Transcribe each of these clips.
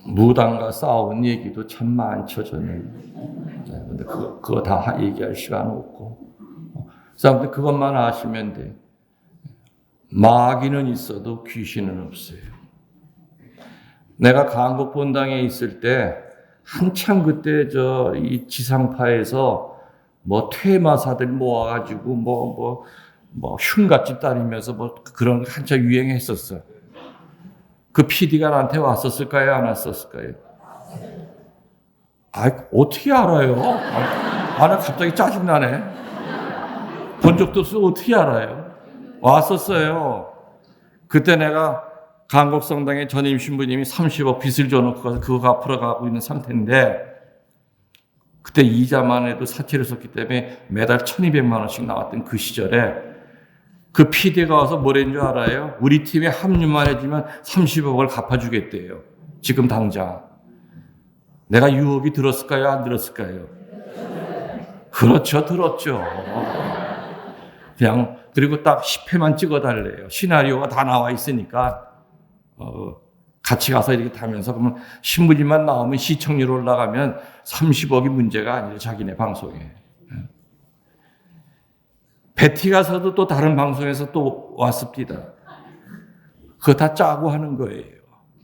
무당과 싸운 얘기도 참 많죠, 저는. 근데 그거 다 얘기할 시간 없고. 사람들 그것만 아시면 돼. 마귀는 있어도 귀신은 없어요. 내가 강북 본당에 있을 때 한참 그때 이 지상파에서 퇴마사들 모아가지고 흉같이 따리면서 그런 거 한참 유행했었어. 그 PD가 나한테 왔었을까요? 안 왔었을까요? 어떻게 알아요? 나 갑자기 짜증나네. 본 적도 없어. 어떻게 알아요? 왔었어요. 그때 내가 강곡성당에 전임 신부님이 30억 빚을 줘놓고 가서 그거 갚으러 가고 있는 상태인데, 그때 이자만 해도 사채를 썼기 때문에 매달 1200만 원씩 나왔던 그 시절에 그 PD가 와서 뭐랬는 줄 알아요? 우리 팀에 합류만 해주면 30억을 갚아주겠대요. 지금 당장. 내가 유혹이 들었을까요? 안 들었을까요? 그렇죠. 들었죠. 그리고 딱 10회만 찍어달래요. 시나리오가 다 나와 있으니까, 같이 가서 이렇게 타면서, 그러면 신부님만 나오면 시청률 올라가면 30억이 문제가 아니에요. 자기네 방송에. 베티 가서도 또 다른 방송에서 또 왔습니다. 그거 다 짜고 하는 거예요.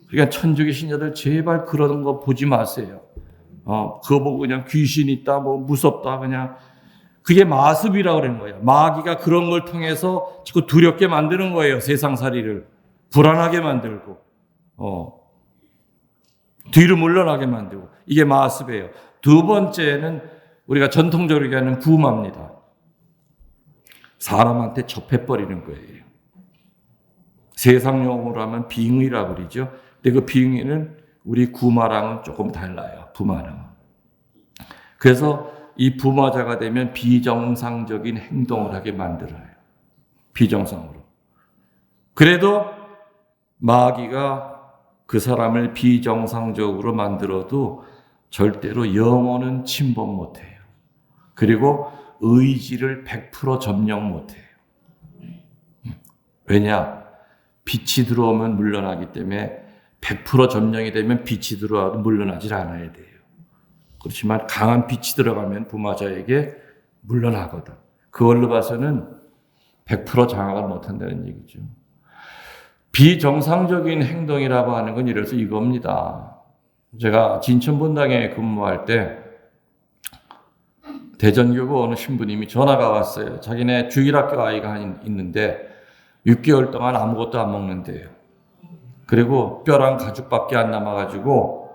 그러니까 천주교 신자들 제발 그런 거 보지 마세요. 그거 보고 그냥 귀신 있다, 무섭다, 그냥. 그게 마습이라고 그러는 거예요. 마귀가 그런 걸 통해서 자꾸 두렵게 만드는 거예요. 세상살이를. 불안하게 만들고, 뒤로 물러나게 만들고. 이게 마습이에요. 두 번째는 우리가 전통적으로 얘기하는 부마입니다. 사람한테 접해버리는 거예요. 세상 용어로 하면 빙의라고 그러죠. 근데 그 빙의는 우리 구마랑은 조금 달라요. 부마는. 그래서 이 부마자가 되면 비정상적인 행동을 하게 만들어요. 비정상으로. 그래도 마귀가 그 사람을 비정상적으로 만들어도 절대로 영혼은 침범 못해요. 그리고 의지를 100% 점령 못해요. 왜냐? 빛이 들어오면 물러나기 때문에 100% 점령이 되면 빛이 들어와도 물러나질 않아야 돼요. 그렇지만 강한 빛이 들어가면 부마자에게 물러나거든. 그걸로 봐서는 100% 장악을 못한다는 얘기죠. 비정상적인 행동이라고 하는 건 이래서 이겁니다. 제가 진천본당에 근무할 때 대전교구 어느 신부님이 전화가 왔어요. 자기네 주일학교 아이가 있는데 6개월 동안 아무것도 안 먹는데요. 그리고 뼈랑 가죽밖에 안 남아가지고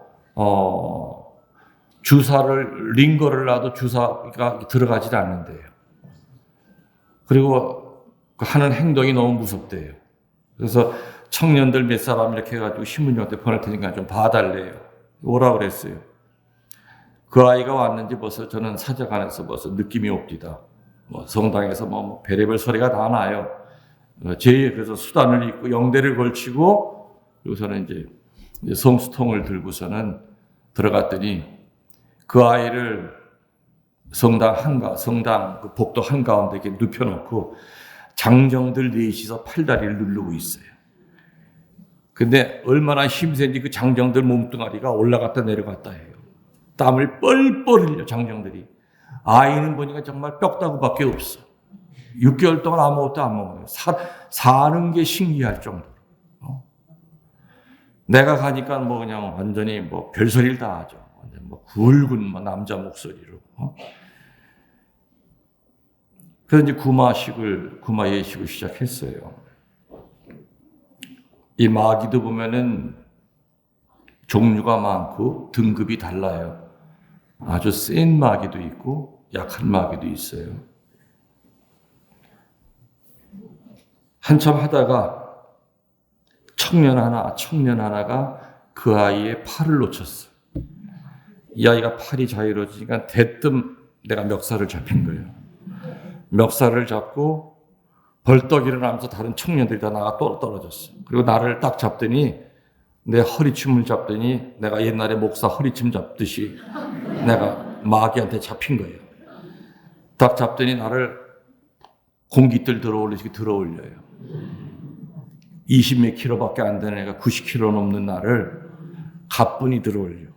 주사를 링거를 놔도 주사가 들어가질 않는데요. 그리고 하는 행동이 너무 무섭대요. 그래서 청년들 몇 사람 이렇게 해가지고 신부님한테 보낼 테니까 좀 봐달래요. 오라고 그랬어요. 그 아이가 왔는지 벌써 저는 사제관에서 벌써 느낌이 옵니다. 성당에서 별의별 소리가 다 나요. 그래서 수단을 입고 영대를 걸치고, 그리고 저는 이제 성수통을 들고서는 들어갔더니 그 아이를 성당 그 복도 한가운데 이렇게 눕혀놓고 장정들 넷이서 팔다리를 누르고 있어요. 근데 얼마나 힘센지 그 장정들 몸뚱아리가 올라갔다 내려갔다 해요. 땀을 뻘뻘 흘려, 장정들이. 아이는 보니까 정말 뼈다구밖에 없어. 6개월 동안 아무것도 안 먹어요. 사는 게 신기할 정도로. 내가 가니까 그냥 완전히 별소리를 다 하죠. 완전 굵은 남자 목소리로. 그래서 이제 구마 예식을 시작했어요. 이 마귀도 보면은 종류가 많고 등급이 달라요. 아주 센 마귀도 있고 약한 마귀도 있어요. 한참 하다가 청년 하나가 그 아이의 팔을 놓쳤어요. 이 아이가 팔이 자유로워지니까 대뜸 내가 멱살을 잡힌 거예요. 멱살을 잡고 벌떡 일어나면서 다른 청년들이 다 나가 떨어졌어요. 그리고 나를 딱 잡더니 내 허리춤을 잡더니 내가 옛날에 목사 허리춤 잡듯이 내가 마귀한테 잡힌 거예요. 딱 잡더니 나를 공깃들 들어올려요. 20몇 킬로밖에 안 되는 애가 90킬로 넘는 나를 가뿐히 들어올려.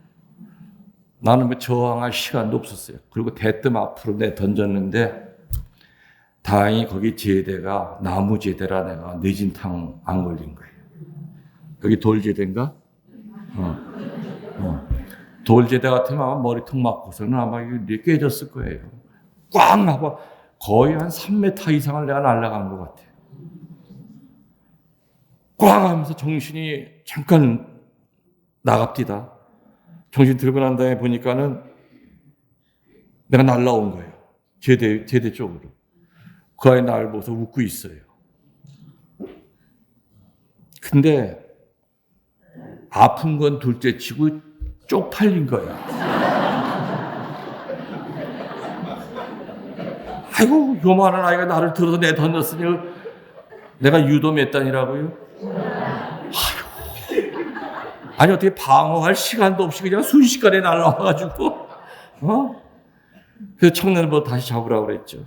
나는 뭐 저항할 시간도 없었어요. 그리고 대뜸 앞으로 내 던졌는데 다행히 거기 제대가 나무 제대라 내가 뇌진탕 안 걸린 거예요. 여기 돌 제대인가? 돌 제대 같으면 아마 머리통 맞고서는 아마 이게 깨졌을 거예요. 꽝 하고 거의 한 3m 이상을 내가 날아간 것 같아요. 꽝 하면서 정신이 잠깐 나갑디다. 정신 들고 난 다음에 보니까는 내가 날라온 거예요. 제대 쪽으로. 그 아이 나를 보고서 웃고 있어요. 근데 아픈 건 둘째 치고 쪽팔린 거야. 아이고, 요만한 아이가 나를 들어서 내던졌으니 내가 유도 몇 단이라고요? 아니, 어떻게 방어할 시간도 없이 그냥 순식간에 날라와가지고, 그래서 청년을 다시 잡으라고 그랬죠.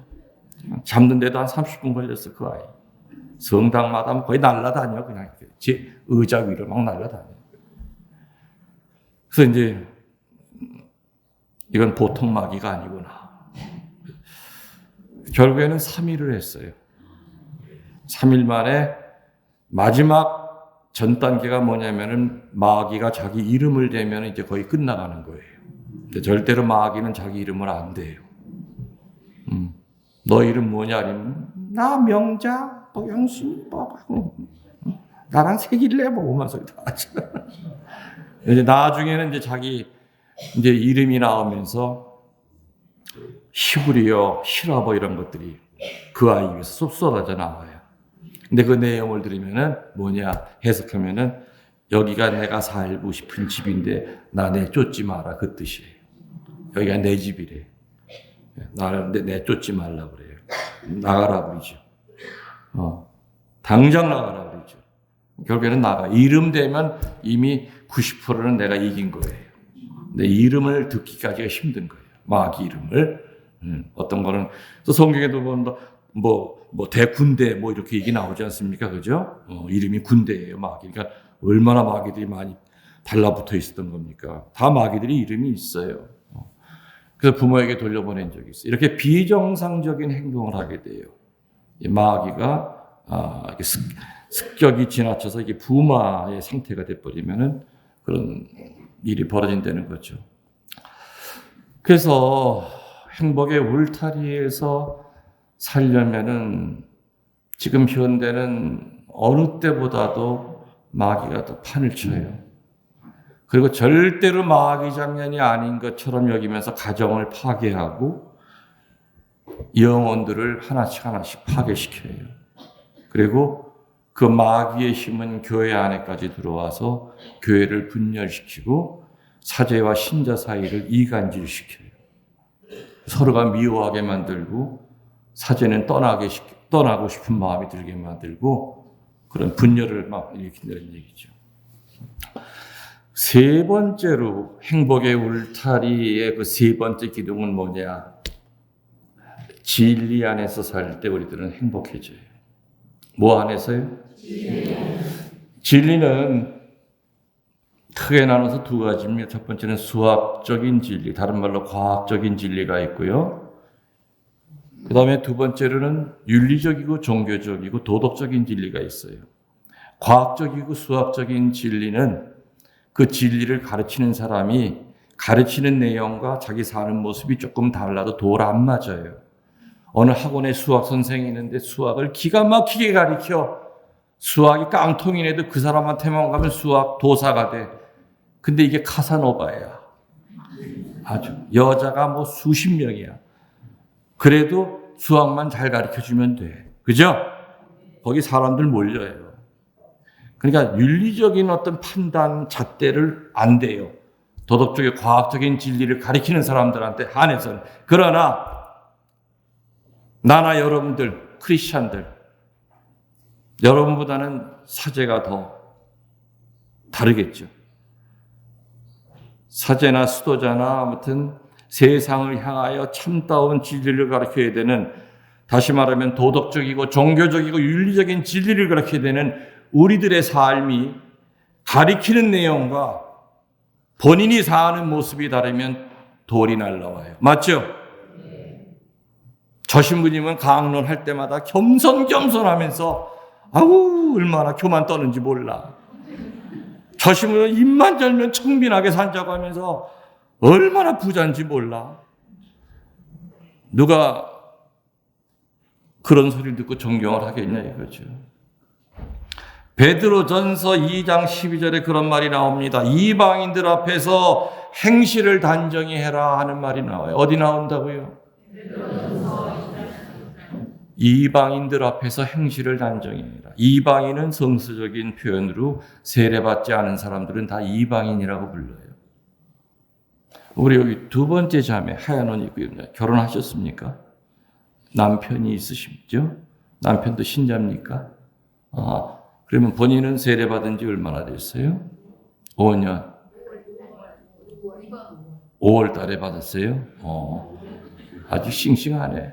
잡는데도 한 30분 걸렸어, 그 아이. 성당마다 거의 날라다녀, 그냥. 제 의자 위로 막 날라다녀. 그래서 이제, 이건 보통 마귀가 아니구나. 결국에는 3일을 했어요. 3일 만에 마지막 전 단계가 뭐냐면은 마귀가 자기 이름을 대면 이제 거의 끝나가는 거예요. 근데 절대로 마귀는 자기 이름을 안 대요. 너 이름 뭐냐? 아니면 나 명자, 영신, 나랑 새길래 오만 소리 다 하죠. 이제 나중에는 이제 자기 이제 이름이 나오면서 히브리어, 히라버 이런 것들이 그 아이 입에서 쏟아져 나와요. 근데 그 내용을 들으면은 뭐냐 해석하면은 여기가 내가 살고 싶은 집인데 나 내쫓지 마라 그 뜻이에요. 여기가 내 집이래. 나를 내쫓지 말라 그래요. 나가라 그러죠. 당장 나가라 그러죠. 결국에는 나가. 이름 되면 이미 90%는 내가 이긴 거예요. 내 이름을 듣기까지가 힘든 거예요. 마귀 이름을. 어떤 거는 또 성경에도 보면 대군대 이렇게 얘기 나오지 않습니까? 그죠? 이름이 군대예요, 마귀. 그러니까 얼마나 마귀들이 많이 달라붙어 있었던 겁니까? 다 마귀들이 이름이 있어요. 그래서 부모에게 돌려보낸 적이 있어요. 이렇게 비정상적인 행동을 하게 돼요. 이 마귀가 이렇게 습격이 지나쳐서 이게 부마의 상태가 돼버리면은 그런 일이 벌어진다는 거죠. 그래서 행복의 울타리에서 살려면은 지금 현대는 어느 때보다도 마귀가 더 판을 쳐요. 그리고 절대로 마귀 장난이 아닌 것처럼 여기면서 가정을 파괴하고 영혼들을 하나씩 파괴시켜요. 그리고 그 마귀의 힘은 교회 안에까지 들어와서 교회를 분열시키고 사제와 신자 사이를 이간질시켜요. 서로가 미워하게 만들고 사제는 떠나고 싶은 마음이 들게 만들고 그런 분열을 막 일으킨다는 얘기죠. 세 번째로 행복의 울타리의 그 세 번째 기둥은 뭐냐? 진리 안에서 살 때 우리들은 행복해져요. 뭐 안에서요? 진리는 크게 나눠서 두 가지입니다. 첫 번째는 수학적인 진리, 다른 말로 과학적인 진리가 있고요. 그 다음에 두 번째로는 윤리적이고 종교적이고 도덕적인 진리가 있어요. 과학적이고 수학적인 진리는 그 진리를 가르치는 사람이 가르치는 내용과 자기 사는 모습이 조금 달라도 도를 안 맞아요. 어느 학원에 수학 선생이 있는데 수학을 기가 막히게 가르쳐. 수학이 깡통이라도 그 사람한테만 가면 수학 도사가 돼. 근데 이게 카사노바야. 아주 여자가 수십 명이야. 그래도 수학만 잘 가르쳐주면 돼. 그죠? 거기 사람들 몰려요. 그러니까 윤리적인 어떤 판단 잣대를 안 돼요. 도덕적인 과학적인 진리를 가리키는 사람들한테 한해서는. 그러나 나나 여러분들 크리스찬들 여러분보다는 사제가 더 다르겠죠. 사제나 수도자나 아무튼 세상을 향하여 참다운 진리를 가르쳐야 되는, 다시 말하면 도덕적이고 종교적이고 윤리적인 진리를 가르쳐야 되는 우리들의 삶이 가리키는 내용과 본인이 사는 모습이 다르면 돌이 날라와요. 맞죠? 저 신부님은 강론할 때마다 겸손하면서 아우 얼마나 교만 떠는지 몰라. 저 신부는 입만 열면 청빈하게 산다고 하면서 얼마나 부자인지 몰라. 누가 그런 소리를 듣고 존경을 하겠냐 이거죠. 베드로전서 2장 12절에 그런 말이 나옵니다. 이방인들 앞에서 행실을 단정히 해라 하는 말이 나와요. 어디 나온다고요? 이방인들 앞에서 행실을 단정히 해라. 이방인은 성서적인 표현으로 세례받지 않은 사람들은 다 이방인이라고 불러요. 우리 여기 두 번째 자매 하얀 옷 입고 있는데 결혼하셨습니까? 남편이 있으시죠? 남편도 신자입니까? 그러면 본인은 세례받은 지 얼마나 됐어요? 5년. 5월 달에 받았어요? 아주 싱싱하네.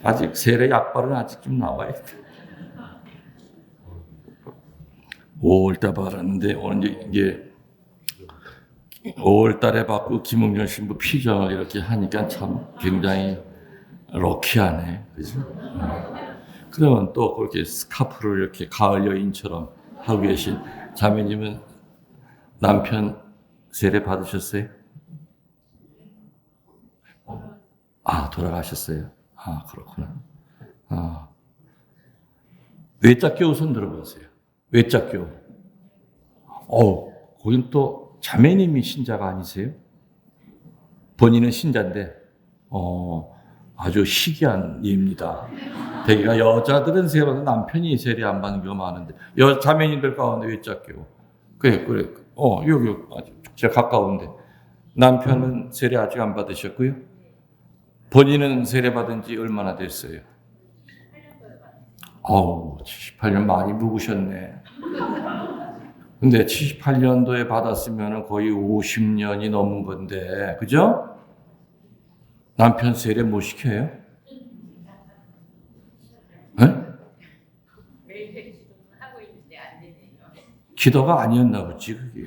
아직 세례 약발은 아직 좀 나와야 돼. 5월 달 받았는데 오늘 이제 5월 달에 받고 김웅렬 신부 피정을 이렇게 하니까 참 굉장히 럭키하네. 그죠? 그러면 또 그렇게 스카프를 이렇게 가을 여인처럼 하고 계신 자매님은 남편 세례 받으셨어요? 돌아가셨어요? 그렇구나. 외짝교 손 들어보세요. 외짝교. 거긴 또 자매님이 신자가 아니세요? 본인은 신자인데, 아주 희귀한 예입니다. 대개가 여자들은 세례받는 남편이 세례 안 받는 경우가 많은데, 자매님들 가운데 외짝교. 그래. 여기 제가 가까운데. 남편은 세례 아직 안 받으셨고요. 본인은 세례 받은 지 얼마나 됐어요? 78년 많이 묵으셨네. 근데 78년도에 받았으면 거의 50년이 넘은 건데, 그죠? 남편 세례 못 시켜요? 매일 기도는 하고 있는데 안 되네요. 기도가 아니었나 보지, 그게.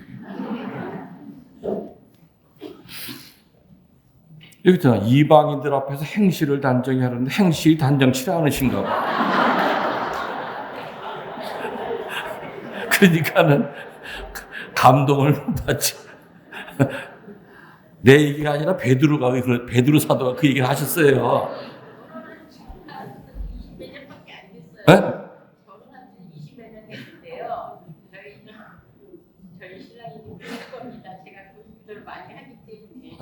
여기 있잖아. 이방인들 앞에서 행실을 단정히 하는데 행실이 단정치 않으신가 봐. 그러니까는 감동을 못 받지. 내 얘기가 아니라 베드로 사도가 그 얘기를 하셨어요. 20몇년밖에 안 됐어요. 네? 결혼한 지 20몇 년 됐는데요. 저희 신랑이 볼 겁니다. 제가 그 기도를 많이 하기 때문에.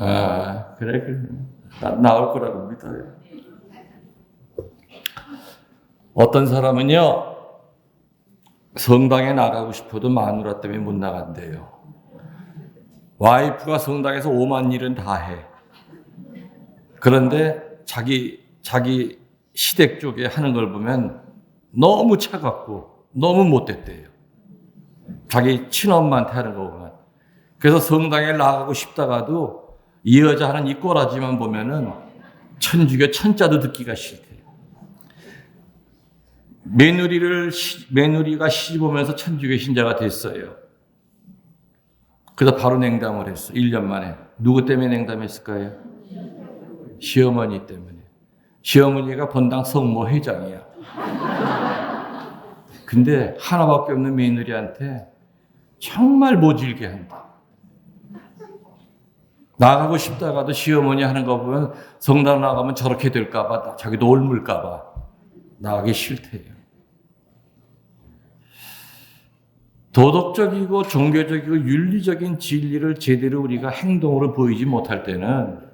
그래. 나올 거라고 믿어요. 어떤 사람은요, 성당에 나가고 싶어도 마누라 때문에 못 나간대요. 와이프가 성당에서 오만 일은 다 해. 그런데 자기 시댁 쪽에 하는 걸 보면 너무 차갑고 너무 못됐대요. 자기 친엄마한테 하는 거 보면. 그래서 성당에 나가고 싶다가도 이 여자 하는 이 꼬라지만 보면은 천주교 천자도 듣기가 싫대요. 며느리가 시집 오면서 천주교 신자가 됐어요. 그래서 바로 냉담을 했어. 1년 만에. 누구 때문에 냉담했을까요? 시어머니 때문에. 시어머니가 본당 성모 회장이야. 근데 하나밖에 없는 며느리한테 정말 모질게 한다. 나가고 싶다가도 시어머니 하는 거 보면 성당 나가면 저렇게 될까봐, 자기도 옮을까봐 나가기 싫대요. 도덕적이고 종교적이고 윤리적인 진리를 제대로 우리가 행동으로 보이지 못할 때는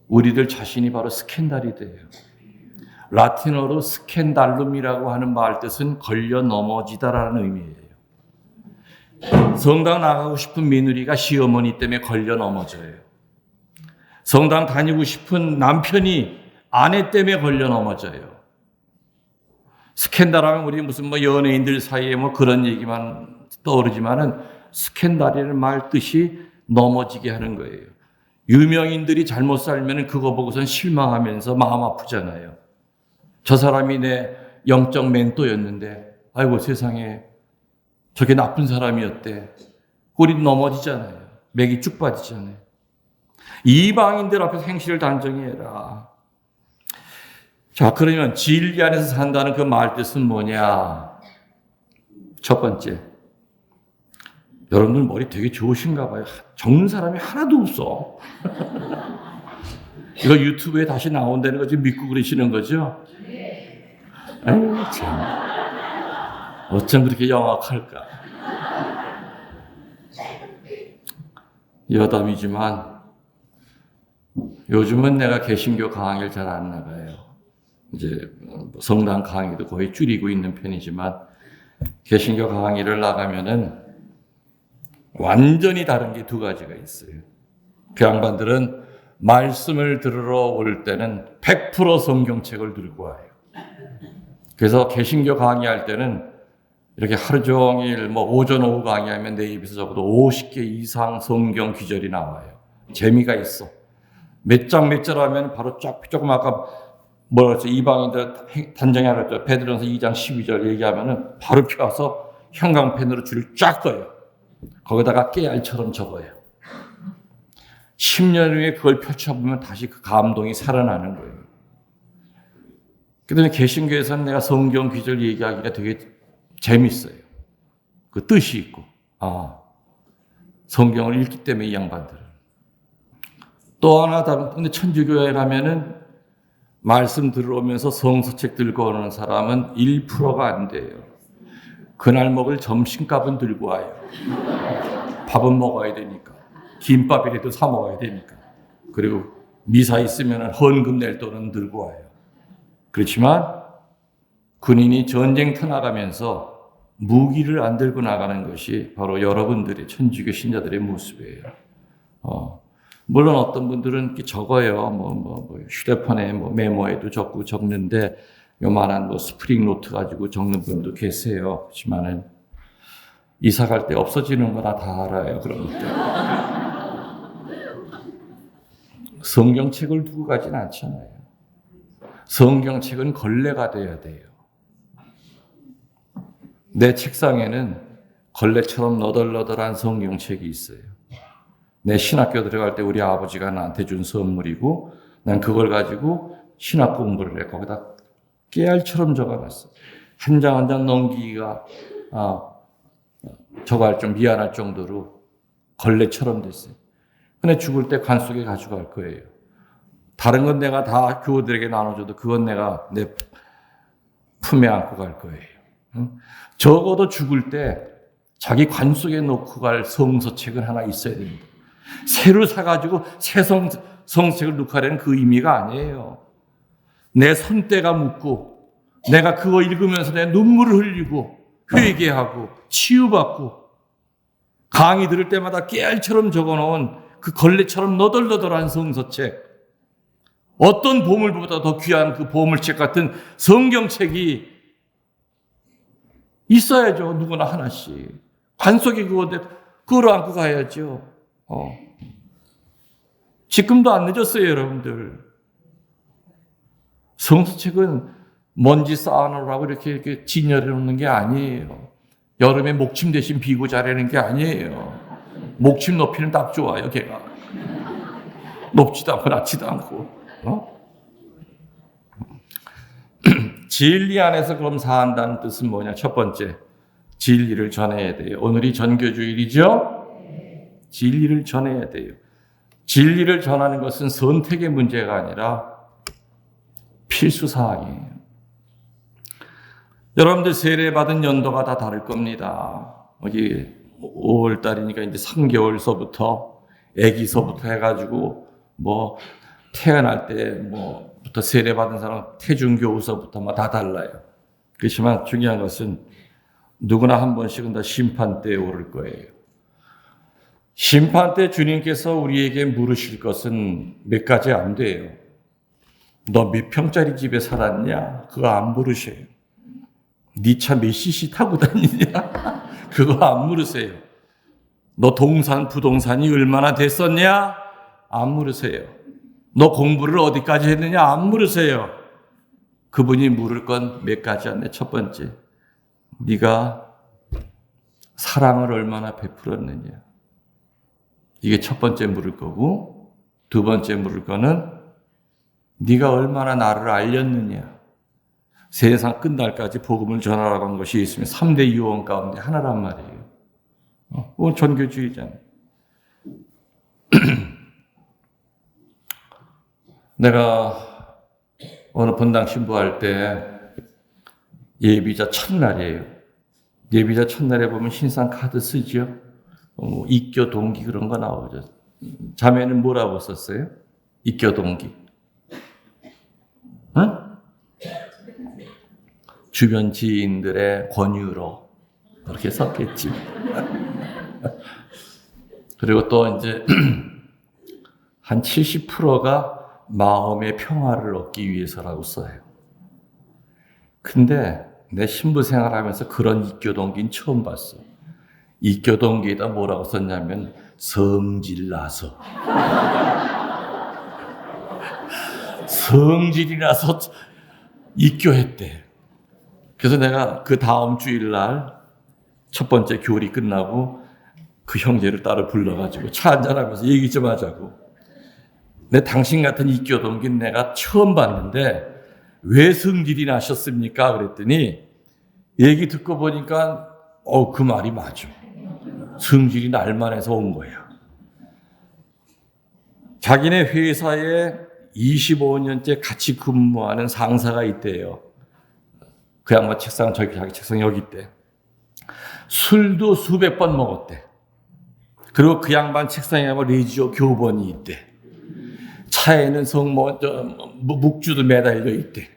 우리들 자신이 바로 스캔달이 돼요. 라틴어로 스캔달룸이라고 하는 말 뜻은 걸려 넘어지다라는 의미예요. 성당 나가고 싶은 며느리가 시어머니 때문에 걸려 넘어져요. 성당 다니고 싶은 남편이 아내 때문에 걸려 넘어져요. 스캔달하면 우리 무슨 연예인들 사이에 그런 얘기만 떠오르지만은 스캔달이라는 말 뜻이 넘어지게 하는 거예요. 유명인들이 잘못 살면 그거 보고선 실망하면서 마음 아프잖아요. 저 사람이 내 영적 멘토였는데 아이고 세상에 저게 나쁜 사람이었대. 꼬리 넘어지잖아요. 맥이 쭉 빠지잖아요. 이방인들 앞에서 행실을 단정해라. 자, 그러면 진리 안에서 산다는 그 말 뜻은 뭐냐? 첫 번째, 여러분들 머리 되게 좋으신가 봐요. 적는 사람이 하나도 없어. 이거 유튜브에 다시 나온다는 거 지금 믿고 그러시는 거죠? 아유, 참. 어쩜 그렇게 영악할까? 여담이지만 요즘은 내가 개신교 강의를 잘 안 나가요. 이제 성당 강의도 거의 줄이고 있는 편이지만 개신교 강의를 나가면은 완전히 다른 게 두 가지가 있어요. 그 양반들은 말씀을 들으러 올 때는 100% 성경책을 들고 와요. 그래서 개신교 강의할 때는 이렇게 하루 종일 오전 오후 강의하면 내 입에서 적어도 50개 이상 성경 귀절이 나와요. 재미가 있어. 몇 장 몇 절 하면 바로 조금 아까 이방인들 단정하라 했죠. 베드로전서 2장 12절 얘기하면은 바로 펴서 형광펜으로 줄을 쫙 꺼요. 거기다가 깨알처럼 적어요. 10년 후에 그걸 펼쳐보면 다시 그 감동이 살아나는 거예요. 그다음에 개신교에서는 내가 성경 귀절 얘기하기가 되게 재밌어요. 그 뜻이 있고, 성경을 읽기 때문에 이 양반들은. 또 하나 다른, 근데 천주교회 가면은 말씀 들어오면서 성서책 들고 오는 사람은 1%가 안 돼요. 그날 먹을 점심값은 들고 와요. 밥은 먹어야 되니까. 김밥이라도 사 먹어야 되니까. 그리고 미사 있으면 헌금 낼 돈은 들고 와요. 그렇지만 군인이 전쟁터 나가면서 무기를 안 들고 나가는 것이 바로 여러분들의 천주교 신자들의 모습이에요. 물론 어떤 분들은 이렇게 적어요. 휴대폰에 메모에도 적는데 요만한 스프링 노트 가지고 적는 분도 계세요. 그렇지만은 이사 갈 때 없어지는 거나 다 알아요. 그런 것들. 성경책을 두고 가진 않잖아요. 성경책은 걸레가 돼야 돼요. 내 책상에는 걸레처럼 너덜너덜한 성경책이 있어요. 내 신학교 들어갈 때 우리 아버지가 나한테 준 선물이고 난 그걸 가지고 신학 공부를 해. 거기다 깨알처럼 적어놨어. 한 장 한 장 넘기기가 저거 좀 미안할 정도로 걸레처럼 됐어요. 근데 죽을 때 관 속에 가져갈 거예요. 다른 건 내가 다 교우들에게 나눠줘도 그건 내가 내 품에 안고 갈 거예요. 적어도 죽을 때 자기 관 속에 놓고 갈 성서책은 하나 있어야 됩니다. 새로 사가지고 새 성서책을 놓고 가려는 그 의미가 아니에요. 내 손때가 묻고 내가 그거 읽으면서 내 눈물을 흘리고 회개하고 치유받고 강의 들을 때마다 깨알처럼 적어놓은 그 걸레처럼 너덜너덜한 성서책, 어떤 보물보다 더 귀한 그 보물책 같은 성경책이 있어야죠. 누구나 하나씩. 관 속에 그걸 안고 가야죠. 지금도 안 늦었어요, 여러분들. 성서책은 먼지 쌓아놓으라고 이렇게 진열해 놓는 게 아니에요. 여름에 목침 대신 비고 자라는 게 아니에요. 목침 높이는 딱 좋아요, 걔가. 높지도 않고 낮지도 않고. 진리 안에서 그럼 사한다는 뜻은 뭐냐? 첫 번째, 진리를 전해야 돼요. 오늘이 전교주일이죠? 진리를 전해야 돼요. 진리를 전하는 것은 선택의 문제가 아니라 필수 사항이에요. 여러분들 세례받은 연도가 다 다를 겁니다. 여기 5월 달이니까 이제 3개월서부터 아기서부터 해가지고 태어날 때부터 세례받은 사람 태중교우서부터 다 달라요. 그렇지만 중요한 것은 누구나 한 번씩은 다 심판대에 오를 거예요. 심판 때 주님께서 우리에게 물으실 것은 몇 가지 안 돼요. 너 몇 평짜리 집에 살았냐? 그거 안 물으셔요. 네 차 몇 cc 타고 다니냐? 그거 안 물으세요. 너 부동산이 얼마나 됐었냐? 안 물으세요. 너 공부를 어디까지 했느냐? 안 물으세요. 그분이 물을 건 몇 가지 안 돼. 첫 번째, 네가 사랑을 얼마나 베풀었느냐. 이게 첫 번째 물을 거고, 두 번째 물을 거는 네가 얼마나 나를 알렸느냐. 세상 끝날까지 복음을 전하라고 한 것이 예수님의 3대 유언 가운데 하나란 말이에요. 그건 전교주의잖아요. 내가 어느 본당 신부할 때 예비자 첫날이에요. 예비자 첫날에 보면 신상 카드 쓰죠. 입교 동기 그런 거 나오죠. 자매는 뭐라고 썼어요? 입교 동기. 응? 주변 지인들의 권유로 그렇게 썼겠지. 그리고 또 이제 한 70%가 마음의 평화를 얻기 위해서라고 써요. 근데 내 신부 생활하면서 그런 입교 동기는 처음 봤어. 입교 동기에다 뭐라고 썼냐면 성질 나서. 성질이 나서 입교했대. 그래서 내가 그 다음 주일날 첫 번째 교리 끝나고 그 형제를 따로 불러가지고 차 한잔하면서 얘기 좀 하자고. 내 당신 같은 입교 동기는 내가 처음 봤는데 왜 성질이 나셨습니까? 그랬더니 얘기 듣고 보니까 그 말이 맞아. 성질이 날만해서 온 거야. 자기네 회사에 25년째 같이 근무하는 상사가 있대요. 그 양반 책상 자기 책상 여기 있대. 술도 수백 번 먹었대. 그리고 그 양반 책상에 가면 레지오 교본이 있대. 차에는 묵주도 매달려 있대.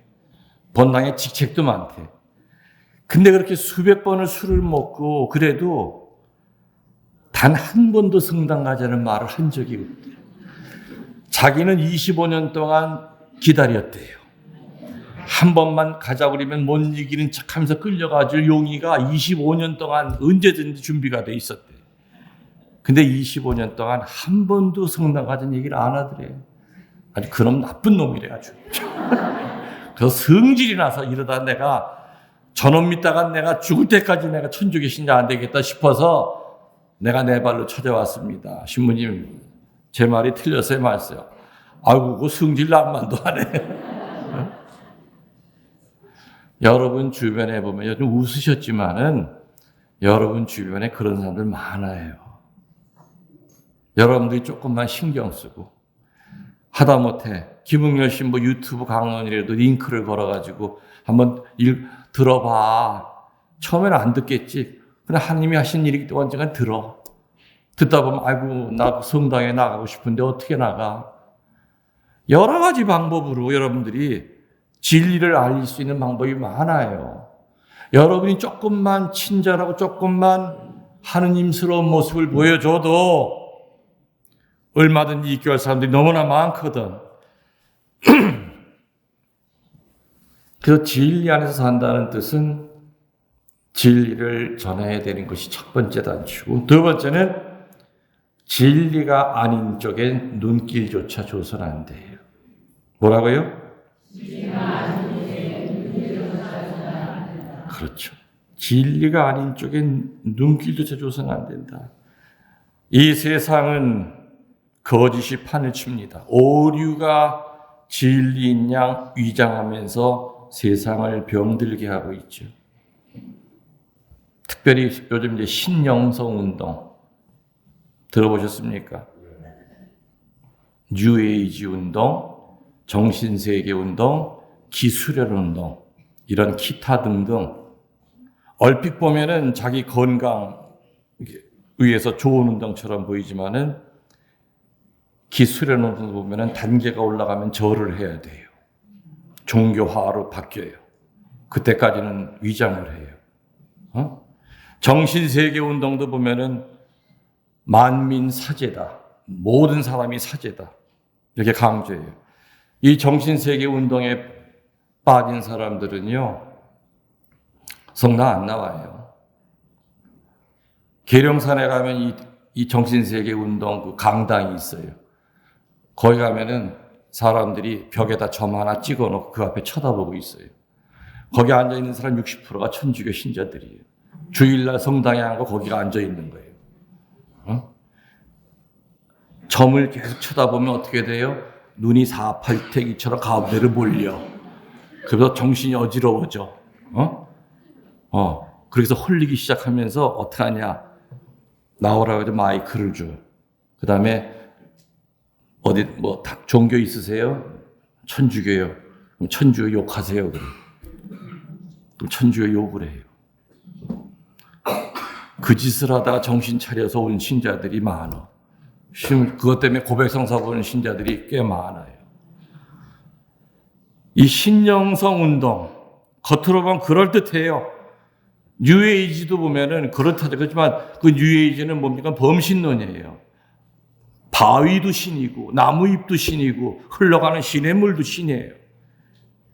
본당에 직책도 많대. 근데 그렇게 수백 번을 술을 먹고 그래도 단 한 번도 성당 가자는 말을 한 적이 없대. 자기는 25년 동안 기다렸대요. 한 번만 가자고 그러면 못 이기는 척하면서 끌려가지고 용의가 25년 동안 언제든지 준비가 돼 있었대. 근데 25년 동안 한 번도 성당 가자는 얘기를 안 하더래. 아주 그놈 나쁜 놈이래 아주. 그래서 성질이 나서 이러다 내가 저놈 믿다가 내가 죽을 때까지 내가 천주교 신자 안 되겠다 싶어서 내가 내 발로 찾아왔습니다. 신부님 제 말이 틀렸어요 말았어요. 아이고 그 성질 남만도 하네. 여러분 주변에 보면 요즘 웃으셨지만은 여러분 주변에 그런 사람들 많아요. 여러분들이 조금만 신경 쓰고 하다못해 김응열 신부 유튜브 강론이라도 링크를 걸어가지고 한번 들어봐. 처음에는 안 듣겠지. 그냥 하나님이 하신 일이기 때문에 언젠간 들어. 듣다 보면 아이고 나 성당에 나가고 싶은데 어떻게 나가. 여러 가지 방법으로 여러분들이 진리를 알릴 수 있는 방법이 많아요. 여러분이 조금만 친절하고 조금만 하느님스러운 모습을 보여줘도 얼마든지 입교할 사람들이 너무나 많거든. 그래서 진리 안에서 산다는 뜻은 진리를 전해야 되는 것이 첫 번째 단추고, 두 번째는 진리가 아닌 쪽에 눈길조차 줘서는 안 돼요. 뭐라고요? 그렇죠. 진리가 아닌 쪽에 눈길조차 줘서는 안 된다. 이 세상은 거짓이 판을 칩니다. 오류가 진리인 양 위장하면서 세상을 병들게 하고 있죠. 특별히 요즘 이제 신영성 운동 들어보셨습니까? 뉴에이지 운동, 정신세계 운동, 기수련 운동, 이런 기타 등등 얼핏 보면은 자기 건강 위해서 좋은 운동처럼 보이지만은 기수련 운동 보면은 단계가 올라가면 절을 해야 돼요. 종교화로 바뀌어요. 그때까지는 위장을 해요. 정신세계 운동도 보면은 만민 사제다. 모든 사람이 사제다. 이렇게 강조해요. 이 정신세계 운동에 빠진 사람들은요, 성당 안 나와요. 계룡산에 가면 이 정신세계 운동 그 강당이 있어요. 거기 가면은 사람들이 벽에다 점 하나 찍어 놓고 그 앞에 쳐다보고 있어요. 거기 앉아 있는 사람 60%가 천주교 신자들이에요. 주일날 성당에 앉고 거기가 앉아 있는 거예요. 점을 계속 쳐다보면 어떻게 돼요? 눈이 사팔태기처럼 가운데를 몰려. 그래서 정신이 어지러워져. 그래서 홀리기 시작하면서 어떻게 하냐? 나오라고 해서 마이크를 줘. 그 다음에 어디 뭐 종교 있으세요? 천주교요. 그럼 천주교 욕하세요. 그럼 천주교 욕을 해요. 그 짓을 하다가 정신 차려서 온 신자들이 많아. 그것 때문에 고백성사 보는 신자들이 꽤 많아요. 이 신영성 운동, 겉으로 보면 그럴듯해요. 뉴에이지도 보면은 그렇다죠. 그렇지만 그 뉴에이지는 뭡니까? 범신론이에요. 바위도 신이고, 나무잎도 신이고, 흘러가는 시냇물도 신이에요.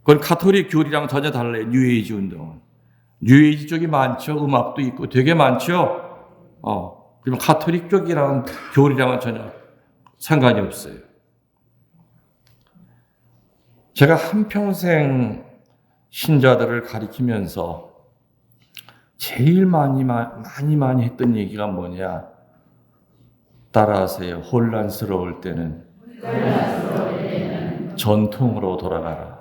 그건 카톨릭 교리랑 전혀 달라요. 뉴에이지 운동은. 뉴에이지 쪽이 많죠. 음악도 있고 되게 많죠. 그러면 카톨릭 쪽이랑 교리랑은 전혀 상관이 없어요. 제가 한평생 신자들을 가리키면서 제일 많이 했던 얘기가 뭐냐? 따라하세요. 혼란스러울 때는 전통으로 돌아가라.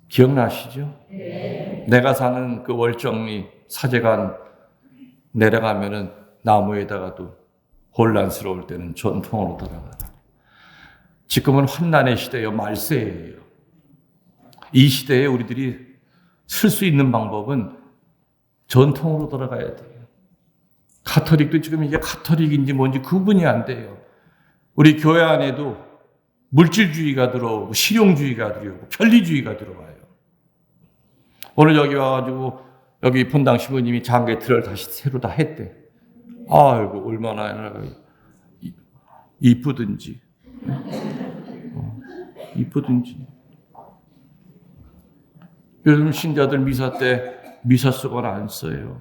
기억나시죠? 네. 내가 사는 그 월정리 사제관 내려가면은 나무에다가도 혼란스러울 때는 전통으로 돌아가라. 지금은 환난의 시대예요. 말세예요. 이 시대에 우리들이 쓸 수 있는 방법은 전통으로 돌아가야 돼요. 카톨릭도 지금 이게 카톨릭인지 뭔지 구분이 안 돼요. 우리 교회 안에도 물질주의가 들어오고 실용주의가 들어오고 편리주의가 들어와요. 오늘 여기 와가지고 여기 본당 신부님이 장계틀을 다시 새로 다 했대. 아이고 얼마나 이쁘든지. 이쁘든지. 요즘 신자들 미사 때 미사 수건 안 써요.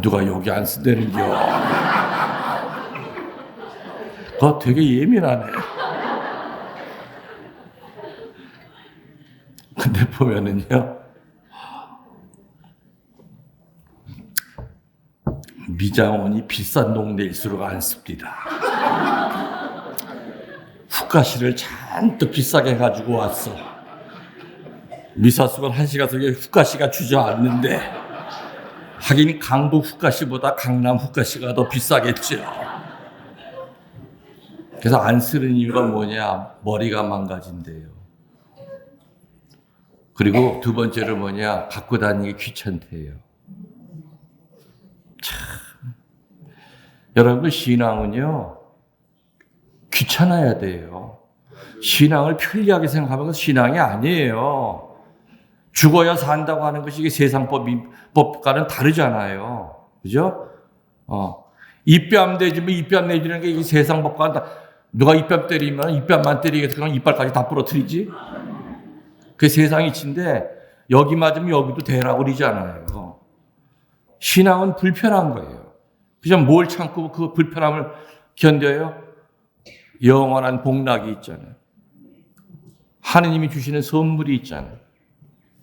누가 여기 안 쓴다는겨. 그거 되게 예민하네. 근데 보면은요, 미장원이 비싼 동네일수록 안 씁니다. 훅가시를 잔뜩 비싸게 가지고 왔어. 미사수건 1시간 속에 훅가시가 주저앉는데, 하긴 강북 훅가시보다 강남 훅가시가 더 비싸겠죠. 그래서 안 쓰는 이유가 뭐냐? 머리가 망가진대요. 그리고 두 번째로 뭐냐? 갖고 다니기 귀찮대요. 참. 여러분, 신앙은요, 귀찮아야 돼요. 신앙을 편리하게 생각하면 신앙이 아니에요. 죽어야 산다고 하는 것이 세상법과는 다르잖아요. 그죠? 입뺨 대주면 입뺨 내주는 게 이게 세상법과는 다, 누가 입뺨 때리면 입뺨만 때리겠어. 그럼 이빨까지 다 부러뜨리지? 그 세상 이치인데, 여기 맞으면 여기도 대라고 그러잖아요. 신앙은 불편한 거예요. 그죠? 뭘 참고 그 불편함을 견뎌요? 영원한 복락이 있잖아요. 하느님이 주시는 선물이 있잖아요.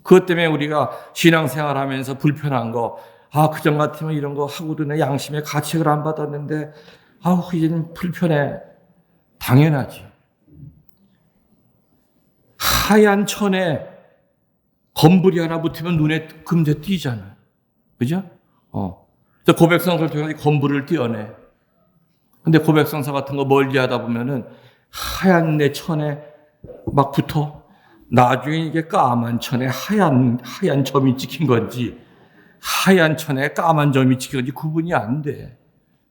그것 때문에 우리가 신앙생활 하면서 불편한 거, 그전 같으면 이런 거 하고도 내 양심의 가책을 안 받았는데, 이제는 불편해. 당연하지. 하얀 천에 검불이 하나 붙으면 눈에 금세 띄잖아요. 그죠? 고백성사를 통해서 검불을 띄어내. 근데 고백성사 같은 거 멀리 하다 보면은 하얀 내 천에 막 붙어. 나중에 이게 까만 천에 하얀 점이 찍힌 건지, 하얀 천에 까만 점이 찍힌 건지 구분이 안 돼.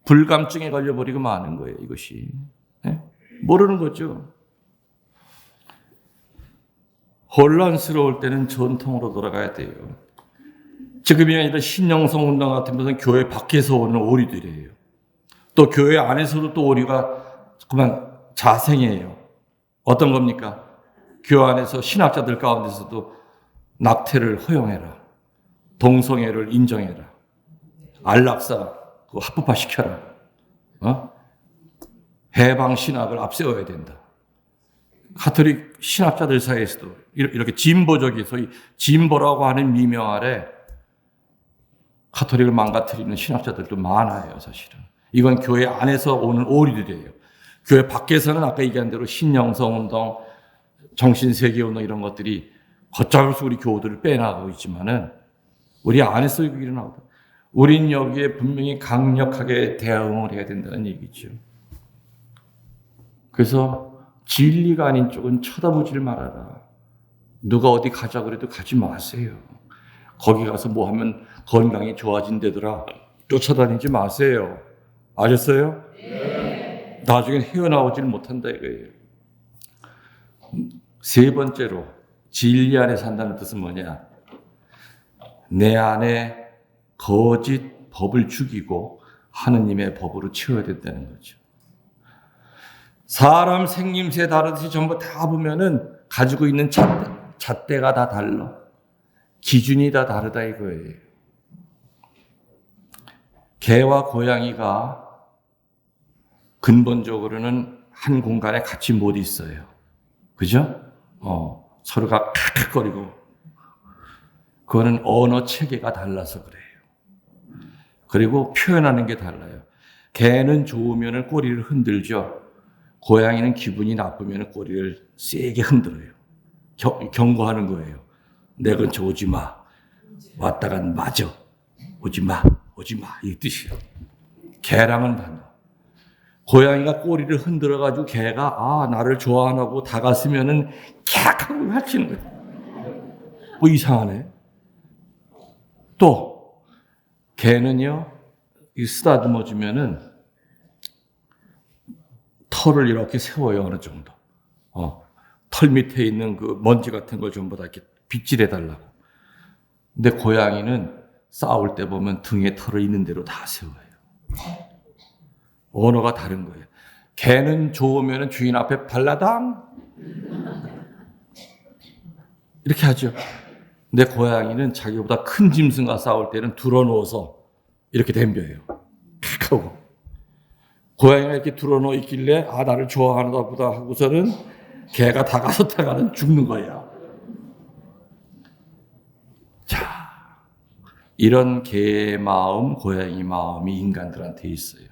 불감증에 걸려버리고 마는 거예요, 이것이. 네? 모르는 거죠. 혼란스러울 때는 전통으로 돌아가야 돼요. 지금이 아니라 신영성 운동 같은 것은 교회 밖에서 오는 오리들이에요. 또 교회 안에서도 또 오리가 그만 자생해요. 어떤 겁니까? 교회 안에서 신학자들 가운데서도 낙태를 허용해라. 동성애를 인정해라. 안락사 합법화시켜라. 해방 신학을 앞세워야 된다. 가톨릭 신학자들 사이에서도 이렇게 진보적인 소위 진보라고 하는 미명 아래 가톨릭을 망가뜨리는 신학자들도 많아요, 사실은. 이건 교회 안에서 오는 오류들이에요. 교회 밖에서는 아까 얘기한 대로 신영성운동, 정신세계운동 이런 것들이 걷잡을수 우리 교우들을 빼나가고 있지만은 우리 안에서 일어나고 우린 여기에 분명히 강력하게 대응을 해야 된다는 얘기죠. 그래서 진리가 아닌 쪽은 쳐다보질 말아라. 누가 어디 가자 그래도 가지 마세요. 거기 가서 뭐 하면 건강이 좋아진다더라. 쫓아다니지 마세요. 아셨어요? 네. 나중에 헤어나오질 못한다 이거예요. 세 번째로 진리 안에 산다는 뜻은 뭐냐? 내 안에 거짓 법을 죽이고 하느님의 법으로 채워야 된다는 거죠. 사람 생김새 다르듯이 전부 다 보면은 가지고 있는 잣대가 다 달라. 기준이 다 다르다 이거예요. 개와 고양이가 근본적으로는 한 공간에 같이 못 있어요. 그죠? 서로가 칵칵거리고. 그거는 언어 체계가 달라서 그래요. 그리고 표현하는 게 달라요. 개는 좋으면 꼬리를 흔들죠. 고양이는 기분이 나쁘면 꼬리를 세게 흔들어요. 경고하는 거예요. 내 근처 오지 마. 왔다간 맞아. 오지 마. 오지 마. 이 뜻이에요. 개랑은 반대. 고양이가 꼬리를 흔들어가지고 개가 나를 좋아하고 다가서면은 캬 하고 할치는 거예요. 뭐 이상하네. 또 개는요 쓰다듬어 주면은 털을 이렇게 세워요 어느 정도. 털 밑에 있는 그 먼지 같은 걸 전부 다 이렇게 빗질해 달라고. 근데 고양이는 싸울 때 보면 등에 털을 있는 대로 다 세워요. 언어가 다른 거예요. 개는 좋으면 주인 앞에 발라당 이렇게 하죠. 근데 고양이는 자기보다 큰 짐승과 싸울 때는 둘러누워서 이렇게 덤벼요. 탁 하고. 고양이가 이렇게 둘러누워 있길래 나를 좋아하는가 보다 하고서는 개가 다가섰다가는 죽는 거야. 자, 이런 개의 마음, 고양이 마음이 인간들한테 있어요.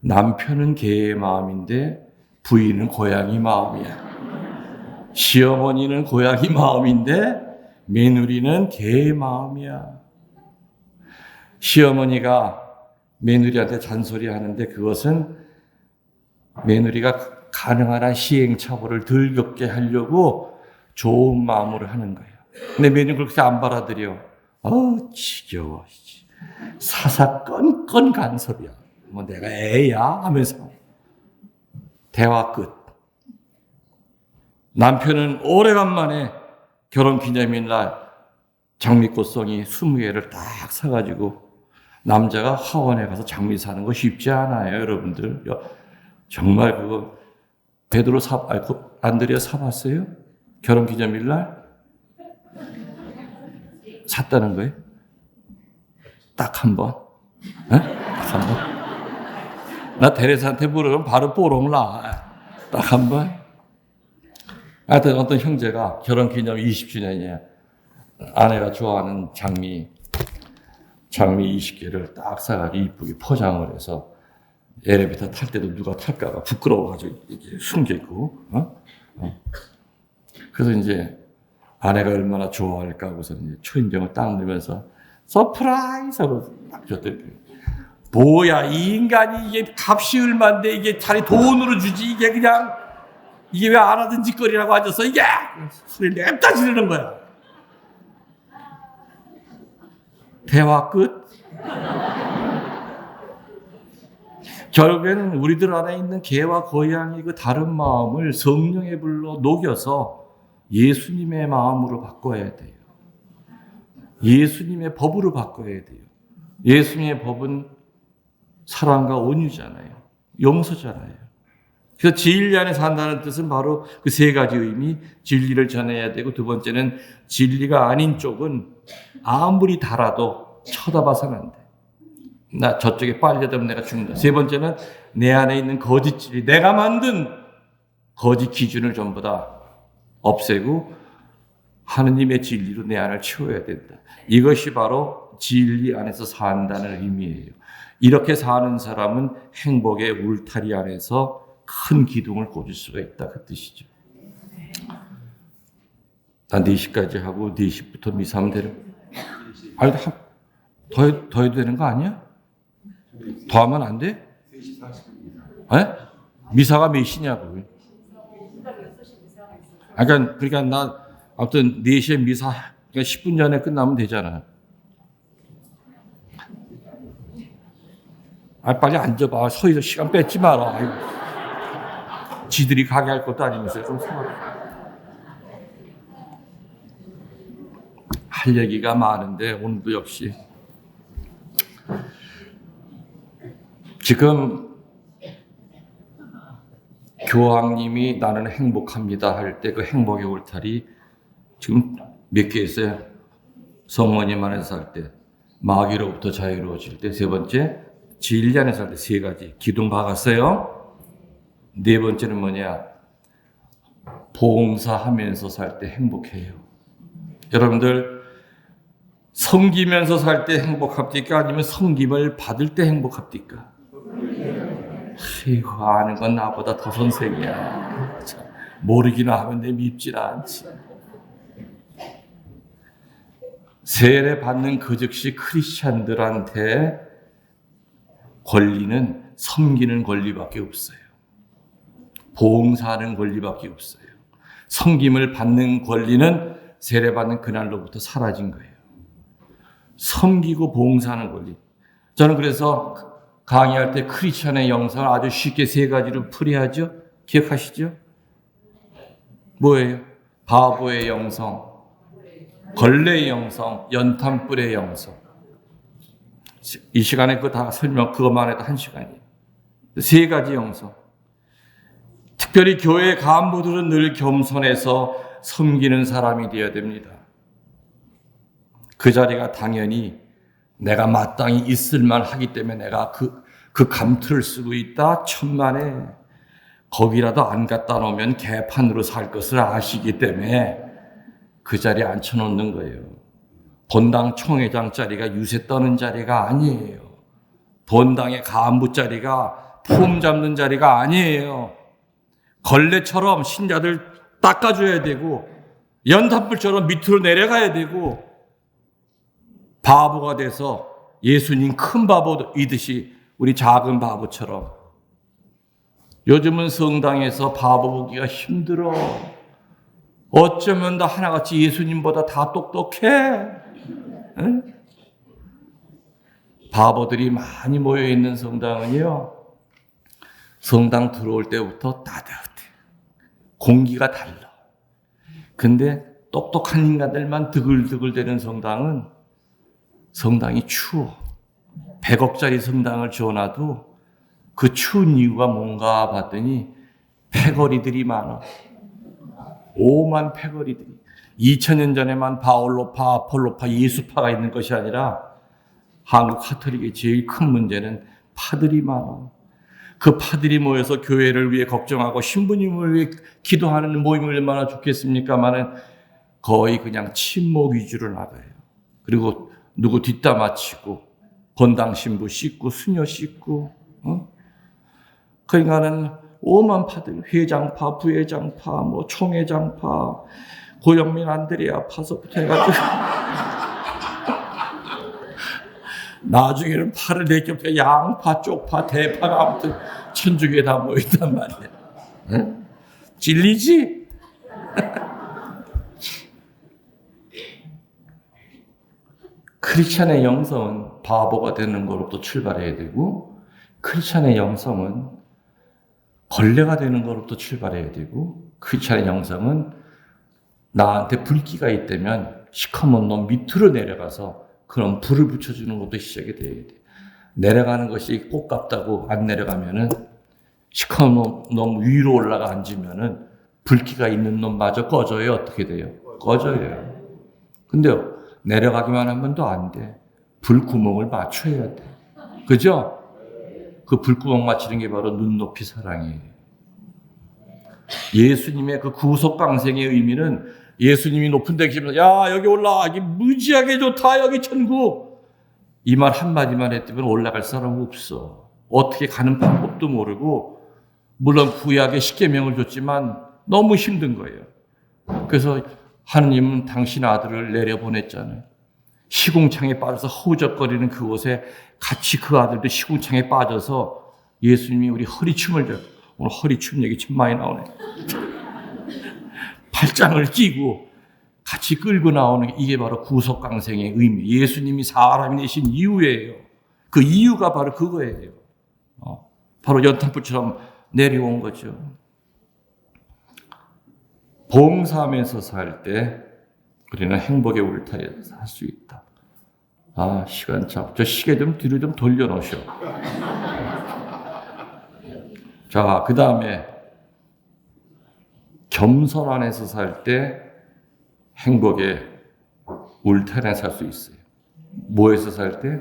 남편은 개의 마음인데 부인은 고양이 마음이야. 시어머니는 고양이 마음인데 며느리는 개의 마음이야. 시어머니가 며느리한테 잔소리하는데 그것은 며느리가 가능한 한 시행착오를 덜 겪게 하려고 좋은 마음으로 하는 거예요. 근데 며느리는 그렇게 안 받아들여. 지겨워. 사사건건 간섭이야. 뭐 내가 애야 하면서 대화 끝. 남편은 오래간만에 결혼기념일날 장미꽃송이 20개를 딱 사가지고 남자가 화원에 가서 장미 사는 거 쉽지 않아요, 여러분들. 정말 그거 베드로 안드레아 사봤어요? 결혼기념일날 샀다는 거예요? 딱 한 번. 딱 한 번. 나 테레사한테 물으면 바로 뽀록 나. 딱 한 번. 하여튼 어떤 형제가 결혼기념 20주년이에요. 아내가 좋아하는 장미 20개를 딱 사가지고 이쁘게 포장을 해서 엘리베이터 탈 때도 누가 탈까봐 부끄러워가지고 이렇게 숨겨있고, 그래서 이제 아내가 얼마나 좋아할까 하고서 이제 초인종을 딱 넣으면서 서프라이즈 하고 딱 줬더니 뭐야, 이 인간이 이게 값이 얼만데 이게 자기 돈으로 주지 이게 그냥 이게 왜 안 하던 짓거리라고 앉아서 이게 소리 냅다 지르는 거야. 대화 끝. 결국에는 우리들 안에 있는 개와 고양이 그 다른 마음을 성령의 불로 녹여서 예수님의 마음으로 바꿔야 돼요. 예수님의 법으로 바꿔야 돼요. 예수님의 법은 사랑과 온유잖아요. 용서잖아요. 그래서 진리 안에 산다는 뜻은 바로 그 세 가지 의미, 진리를 전해야 되고, 두 번째는 진리가 아닌 쪽은 아무리 달아도 쳐다봐서는 안 돼. 나 저쪽에 빨려들면 내가 죽는다. 세 번째는 내 안에 있는 거짓, 내가 만든 거짓 기준을 전부 다 없애고 하느님의 진리로 내 안을 채워야 된다. 이것이 바로 진리 안에서 산다는 의미예요. 이렇게 사는 사람은 행복의 울타리 안에서 큰 기둥을 꽂을 수가 있다. 그 뜻이죠. 나 4시까지 하고 4시부터 미사하면 되는. 아니, 더 해도 되는 거 아니야? 더 하면 안 돼? 3시 40분. 에? 미사가 몇 시냐고. 그러니까 나 아무튼 4시에 미사, 그러니까 10분 전에 끝나면 되잖아. 빨리 앉아봐. 서있어 시간 뺏지 마라. 아이고. 지들이 가게 할 것도 아니면서 좀 할 얘기가 많은데 오늘도 역시 지금 교황님이 나는 행복합니다 할 때 그 행복의 울타리 지금 몇 개 있어요? 성모님 안에서 살 때, 마귀로부터 자유로워질 때, 세 번째 진리 안에서 살 때 3가지 기둥 박았어요. 4번째는 뭐냐? 봉사하면서 살 때 행복해요. 여러분들 섬기면서 살 때 행복합니까? 아니면 섬김을 받을 때 행복합니까? 아이고, 아는 건 나보다 더 선생이야. 모르기나 하면 내 밉질 않지. 세례 받는 그 즉시 크리스찬들한테 권리는 섬기는 권리밖에 없어요. 봉사하는 권리밖에 없어요. 섬김을 받는 권리는 세례 받는 그날로부터 사라진 거예요. 섬기고 봉사하는 권리. 저는 그래서 강의할 때 크리스찬의 영성을 아주 쉽게 3가지로 풀이하죠. 기억하시죠? 뭐예요? 바보의 영성, 걸레의 영성, 연탄불의 영성. 이 시간에 그거 다 그것만 해도 1시간이에요. 3가지 영성. 특별히 교회 간부들은 늘 겸손해서 섬기는 사람이 되어야 됩니다. 그 자리가 당연히 내가 마땅히 있을만 하기 때문에 내가 그 감투를 쓰고 있다. 천만에 거기라도 안 갖다 놓으면 개판으로 살 것을 아시기 때문에 그 자리에 앉혀놓는 거예요. 본당 총회장 자리가 유세 떠는 자리가 아니에요. 본당의 간부 자리가 폼 잡는 자리가 아니에요. 걸레처럼 신자들 닦아줘야 되고 연탄불처럼 밑으로 내려가야 되고 바보가 돼서 예수님 큰 바보이듯이 우리 작은 바보처럼 요즘은 성당에서 바보 보기가 힘들어. 어쩌면 다 하나같이 예수님보다 다 똑똑해. 응? 바보들이 많이 모여있는 성당은요, 성당 들어올 때부터 따뜻해. 공기가 달라. 근데 똑똑한 인간들만 드글드글대는 성당은 성당이 추워. 100억짜리 성당을 지어놔도 그 추운 이유가 뭔가 봤더니 패거리들이 많아. 오만 패거리들이. 2000년 전에만 바올로파, 아폴로파, 예수파가 있는 것이 아니라 한국 카톨릭의 제일 큰 문제는 파들이 많아. 그 파들이 모여서 교회를 위해 걱정하고 신부님을 위해 기도하는 모임이 얼마나 좋겠습니까마는 거의 그냥 친목 위주로 나가요. 그리고 누구 뒷담 맞히고 건당 신부 씻고 수녀 씻고 그러니까는 오만 파들, 회장파, 부회장파, 뭐 총회장파, 고영민 안드레아 파서부터 해가지고 나중에는 파를 내겹게 양파, 쪽파, 대파가 아무튼 천주교에 다 모였단 말이야. 응? 진리지? 크리스찬의 영성은 바보가 되는 것으로부터 출발해야 되고 크리스찬의 영성은 벌레가 되는 것으로부터 출발해야 되고 크리스찬의 영성은 나한테 불기가 있다면 시커먼 놈 밑으로 내려가서 그럼 불을 붙여주는 것도 시작이 돼야 돼. 내려가는 것이 꼭 같다고 안 내려가면은 시커먼 놈 위로 올라가 앉으면은 불기가 있는 놈마저 꺼져요. 어떻게 돼요? 꺼져요. 근데 내려가기만 하면 또 안 돼. 불 구멍을 맞춰야 돼. 그죠? 그 불구멍 맞추는 게 바로 눈높이 사랑이에요. 예수님의 그 구속강생의 의미는 예수님이 높은 데 계시면서 야 여기 올라와 이게 무지하게 좋다 여기 천국 이 말 한마디만 했더니 올라갈 사람 없어. 어떻게 가는 방법도 모르고 물론 구약에 십계명을 줬지만 너무 힘든 거예요. 그래서 하느님은 당신 아들을 내려보냈잖아요. 시궁창에 빠져서 허우적거리는 그곳에 같이 그 아들도 시궁창에 빠져서 예수님이 우리 허리춤을 잡고 오늘 허리춤 얘기 참 많이 나오네. 팔짱을 끼고 같이 끌고 나오는 게 이게 바로 구속강생의 의미. 예수님이 사람이 되신 이유예요. 그 이유가 바로 그거예요. 바로 연탄불처럼 내려온 거죠. 봉사하면서 살 때 우리는 행복의 울타리에서 살 수 있다. 아, 시간 참. 저 시계 좀 뒤로 좀 돌려놓으셔. 자, 그 다음에 겸손 안에서 살 때 행복의 울타리에 살 수 있어요. 뭐에서 살 때?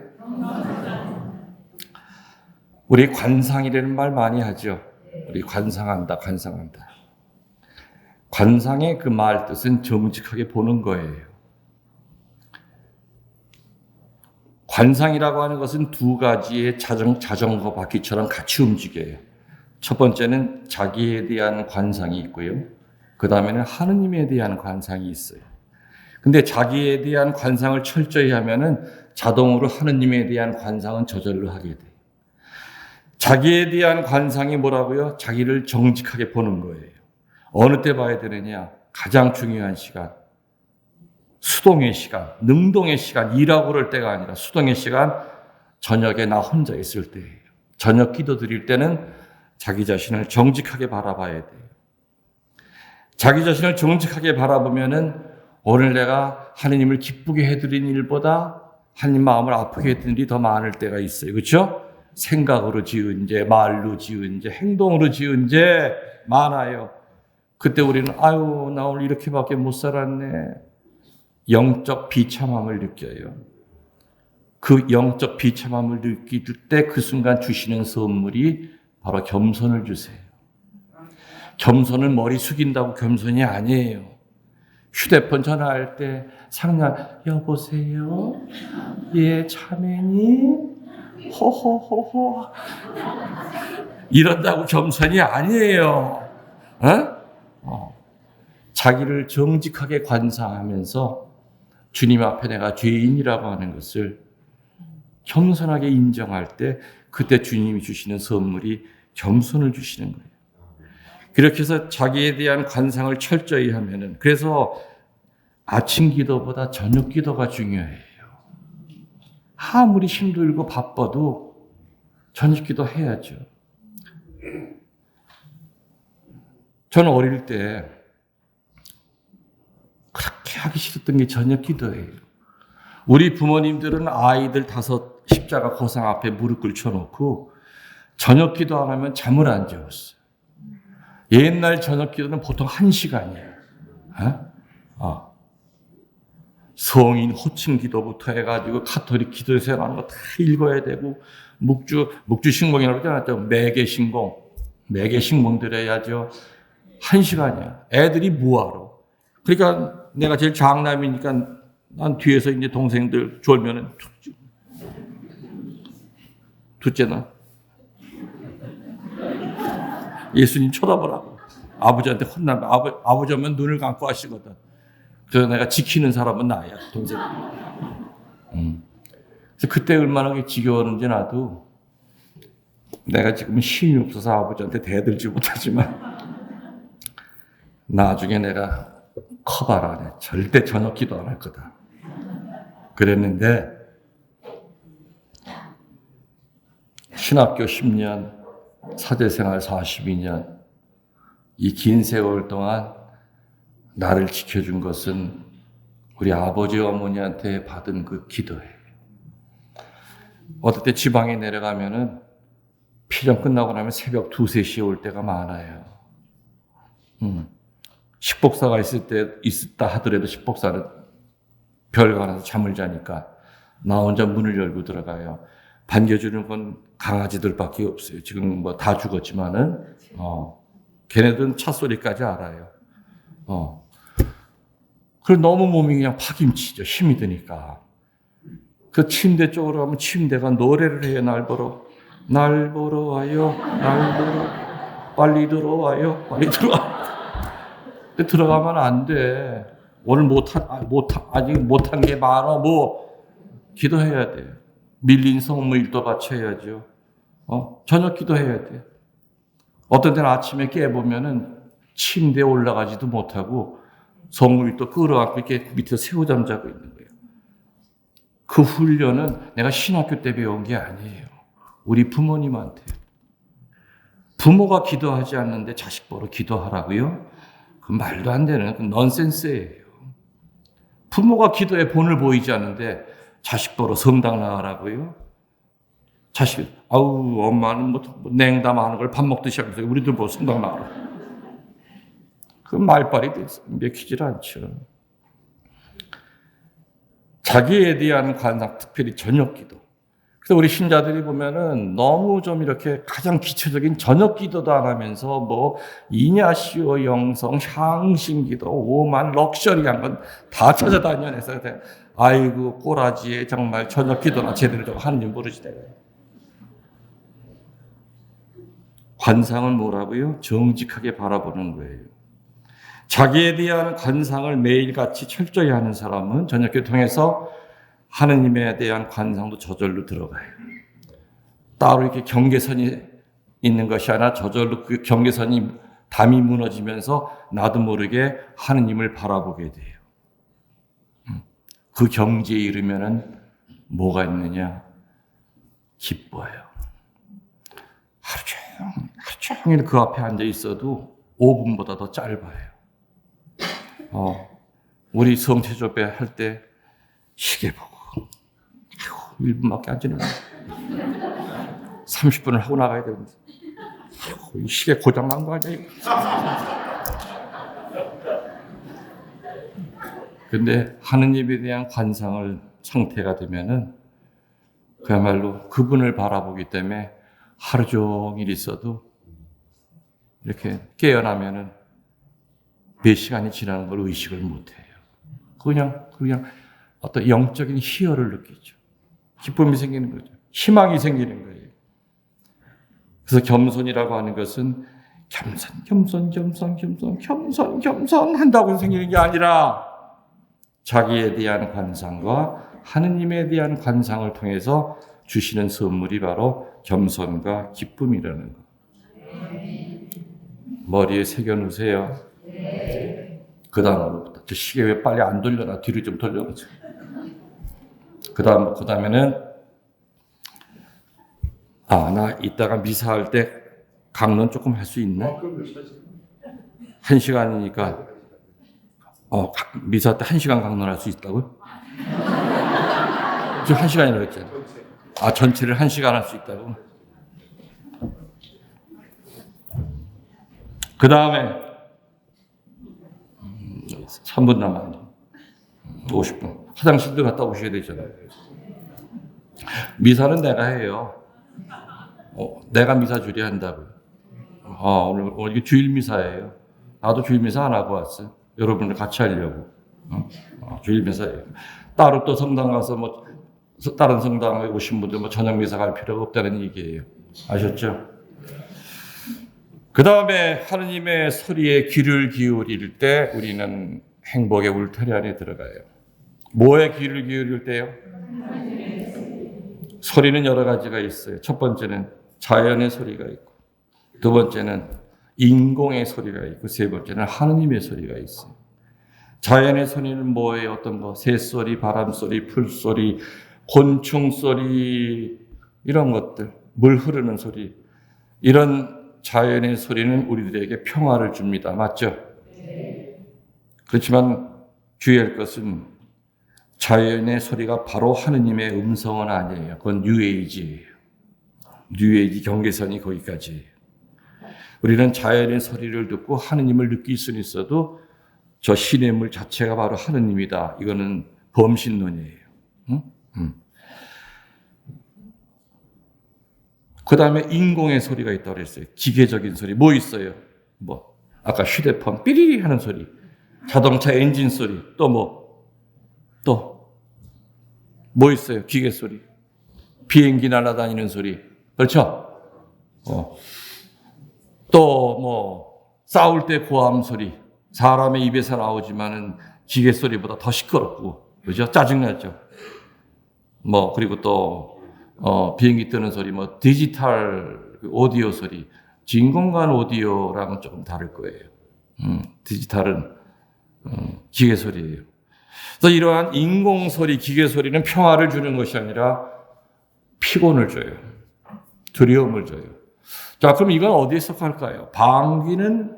우리 관상이라는 말 많이 하죠. 우리 관상한다, 관상한다. 관상의 그 말 뜻은 정직하게 보는 거예요. 관상이라고 하는 것은 두 가지의 자전거 바퀴처럼 같이 움직여요. 첫 번째는 자기에 대한 관상이 있고요. 그 다음에는 하느님에 대한 관상이 있어요. 근데 자기에 대한 관상을 철저히 하면은 자동으로 하느님에 대한 관상은 저절로 하게 돼요. 자기에 대한 관상이 뭐라고요? 자기를 정직하게 보는 거예요. 어느 때 봐야 되느냐? 가장 중요한 시간. 수동의 시간, 능동의 시간, 일하고 그럴 때가 아니라 수동의 시간, 저녁에 나 혼자 있을 때예요. 저녁 기도 드릴 때는 자기 자신을 정직하게 바라봐야 돼요. 자기 자신을 정직하게 바라보면은 오늘 내가 하느님을 기쁘게 해드린 일보다 하느님 마음을 아프게 해드린 일이 더 많을 때가 있어요. 그렇죠? 생각으로 지은 죄, 말로 지은 죄, 행동으로 지은 죄 많아요. 그때 우리는 아유 나 오늘 이렇게밖에 못 살았네. 영적 비참함을 느껴요. 그 영적 비참함을 느낄 때 그 순간 주시는 선물이 바로 겸손을 주세요. 겸손은 머리 숙인다고 겸손이 아니에요. 휴대폰 전화할 때 상냥 여보세요? 예 자매니? 호호호호 이런다고 겸손이 아니에요. 자기를 정직하게 관상하면서 주님 앞에 내가 죄인이라고 하는 것을 겸손하게 인정할 때 그때 주님이 주시는 선물이 겸손을 주시는 거예요. 그렇게 해서 자기에 대한 관상을 철저히 하면은 그래서 아침 기도보다 저녁 기도가 중요해요. 아무리 힘들고 바빠도 저녁 기도 해야죠. 저는 어릴 때 그렇게 하기 싫었던 게 저녁 기도예요. 우리 부모님들은 아이들 5 십자가 고상 앞에 무릎 꿇혀놓고 저녁 기도 안 하면 잠을 안 재웠어요. 옛날 저녁 기도는 보통 1시간이에요. 성인 호칭 기도부터 해가지고 카톨릭 기도에서 하는 거 다 읽어야 되고 묵주 신공이라고 하지 않았죠? 매개 신공 드려야죠. 1시간이야. 애들이 뭐하러? 그러니까 내가 제일 장남이니까 난 뒤에서 이제 동생들 졸면은 둘째나 예수님 쳐다보라고 아버지한테 혼나면 아버지 오면 눈을 감고 하시거든. 그래서 내가 지키는 사람은 나야 동생. 그래서 그때 얼마나 지겨웠는지 나도 내가 지금 힘이 없어서 아버지한테 대들지 못하지만 나중에 내가 커봐라. 절대 저녁 기도 안 할 거다. 그랬는데 신학교 10년, 사제생활 42년 이 긴 세월 동안 나를 지켜준 것은 우리 아버지 어머니한테 받은 그 기도예요. 어떨 때 지방에 내려가면은 피정 끝나고 나면 새벽 2, 3시에 올 때가 많아요. 식복사가 있었다 하더라도 식복사는 별관에서 잠을 자니까 나 혼자 문을 열고 들어가요. 반겨주는 건 강아지들밖에 없어요. 지금 뭐 다 죽었지만은, 걔네들은 차 소리까지 알아요. 그래서 너무 몸이 그냥 파김치죠. 힘이 드니까. 그 침대 쪽으로 가면 침대가 노래를 해요. 날 보러. 날 보러 와요. 날 보러. 빨리 들어와요. 빨리 들어와. 들어가면 안 돼. 오늘 아직 못한 게 많아. 기도해야 돼요. 밀린 성무일도 바쳐야죠. 저녁 기도해야 돼요. 어떤 때는 아침에 깨보면은 침대에 올라가지도 못하고 성무일도 끌어안고 이렇게 밑에 새우잠 자고 있는 거예요. 그 훈련은 내가 신학교 때 배운 게 아니에요. 우리 부모님한테. 부모가 기도하지 않는데 자식 보러 기도하라고요? 그 말도 안 되는 그 넌센스예요. 부모가 기도에 본을 보이지 않는데 자식 보러 성당 나가라고요? 자식, 엄마는 냉담하는 걸 밥 먹듯이 하면서 우리들 보러 성당 나가라. 그 말빨이 맥히질 않죠. 자기에 대한 관상, 특별히 저녁 기도. 그래서 우리 신자들이 보면은 너무 좀 이렇게 가장 기초적인 저녁 기도도 안 하면서 이냐시오 영성, 향신 기도, 오만 럭셔리한 건 다 찾아다녀내서 아이고 꼬라지에 정말 저녁 기도나 제대로 좀 하는지 모르지 내가. 관상은 뭐라고요? 정직하게 바라보는 거예요. 자기에 대한 관상을 매일같이 철저히 하는 사람은 저녁기도 통해서 하느님에 대한 관상도 저절로 들어가요. 따로 이렇게 경계선이 있는 것이 아니라 저절로 그 경계선이 담이 무너지면서 나도 모르게 하느님을 바라보게 돼요. 그 경지에 이르면은 뭐가 있느냐? 기뻐요. 하루 종일 그 앞에 앉아 있어도 5분보다 더 짧아요. 우리 성체조배 할 때 시계 보고 1분밖에 안 지나요. 30분을 하고 나가야 되는데 이 시계 고장 난 거 아니에요? 근데 하느님에 대한 관상을 상태가 되면은 그야말로 그분을 바라보기 때문에 하루 종일 있어도 이렇게 깨어나면은 몇 시간이 지나는 걸 의식을 못 해요. 그냥 어떤 영적인 희열을 느끼죠. 기쁨이 생기는 거죠. 희망이 생기는 거예요. 그래서 겸손이라고 하는 것은 겸손 한다고 생기는 게 아니라 자기에 대한 관상과 하느님에 대한 관상을 통해서 주시는 선물이 바로 겸손과 기쁨이라는 것. 머리에 새겨놓으세요. 그 다음으로부터 저 시계 왜 빨리 안 돌려놔? 뒤로 좀 돌려보세요. 그 다음에는 나 이따가 미사할 때 강론 조금 할 수 있나? 1시간이니까 미사 때 1시간 강론할 수 있다고요? 지금 1시간이라고 했잖아요. 전체를 1시간 할 수 있다고? 그 다음에 3분 남았네. 50분. 화장실도 갔다 오셔야 되잖아요. 미사는 내가 해요. 내가 미사 줄이 한다고요. 오늘 이게 주일 미사예요. 나도 주일 미사 안 하고 왔어요. 여러분들 같이 하려고. 주일 미사예요. 따로 또 성당 가서 다른 성당에 오신 분들 저녁 미사 갈 필요가 없다는 얘기예요. 아셨죠? 그 다음에 하느님의 소리에 귀를 기울일 때 우리는 행복의 울타리 안에 들어가요. 뭐에 귀를 기울일 때요? 소리는 여러 가지가 있어요. 첫 번째는 자연의 소리가 있고, 두 번째는 인공의 소리가 있고, 세 번째는 하느님의 소리가 있어요. 자연의 소리는 뭐예요? 어떤 거? 새소리, 바람소리, 풀소리, 곤충소리, 이런 것들, 물 흐르는 소리, 이런 자연의 소리는 우리들에게 평화를 줍니다. 맞죠? 그렇지만 주의할 것은 자연의 소리가 바로 하느님의 음성은 아니에요. 그건 뉴에이지예요. 뉴에이지 경계선이 거기까지예요. 우리는 자연의 소리를 듣고 하느님을 느낄 수는 있어도 저 시냇물 자체가 바로 하느님이다. 이거는 범신론이에요. 그 다음에 인공의 소리가 있다고 그랬어요. 기계적인 소리. 뭐 있어요? 뭐, 아까 휴대폰 삐리리 하는 소리, 자동차 엔진 소리, 또 뭐 있어요? 기계 소리. 비행기 날아다니는 소리. 그렇죠? 또 뭐, 싸울 때 고함 소리. 사람의 입에서 나오지만은 기계 소리보다 더 시끄럽고, 그죠? 짜증나죠? 뭐, 그리고 또, 비행기 뜨는 소리, 뭐, 디지털 오디오 소리. 진공관 오디오랑은 조금 다를 거예요. 디지털은, 기계 소리예요. 그래서 이러한 인공 소리, 기계 소리는 평화를 주는 것이 아니라 피곤을 줘요. 두려움을 줘요. 자, 그럼 이건 어디에 속할까요? 방귀는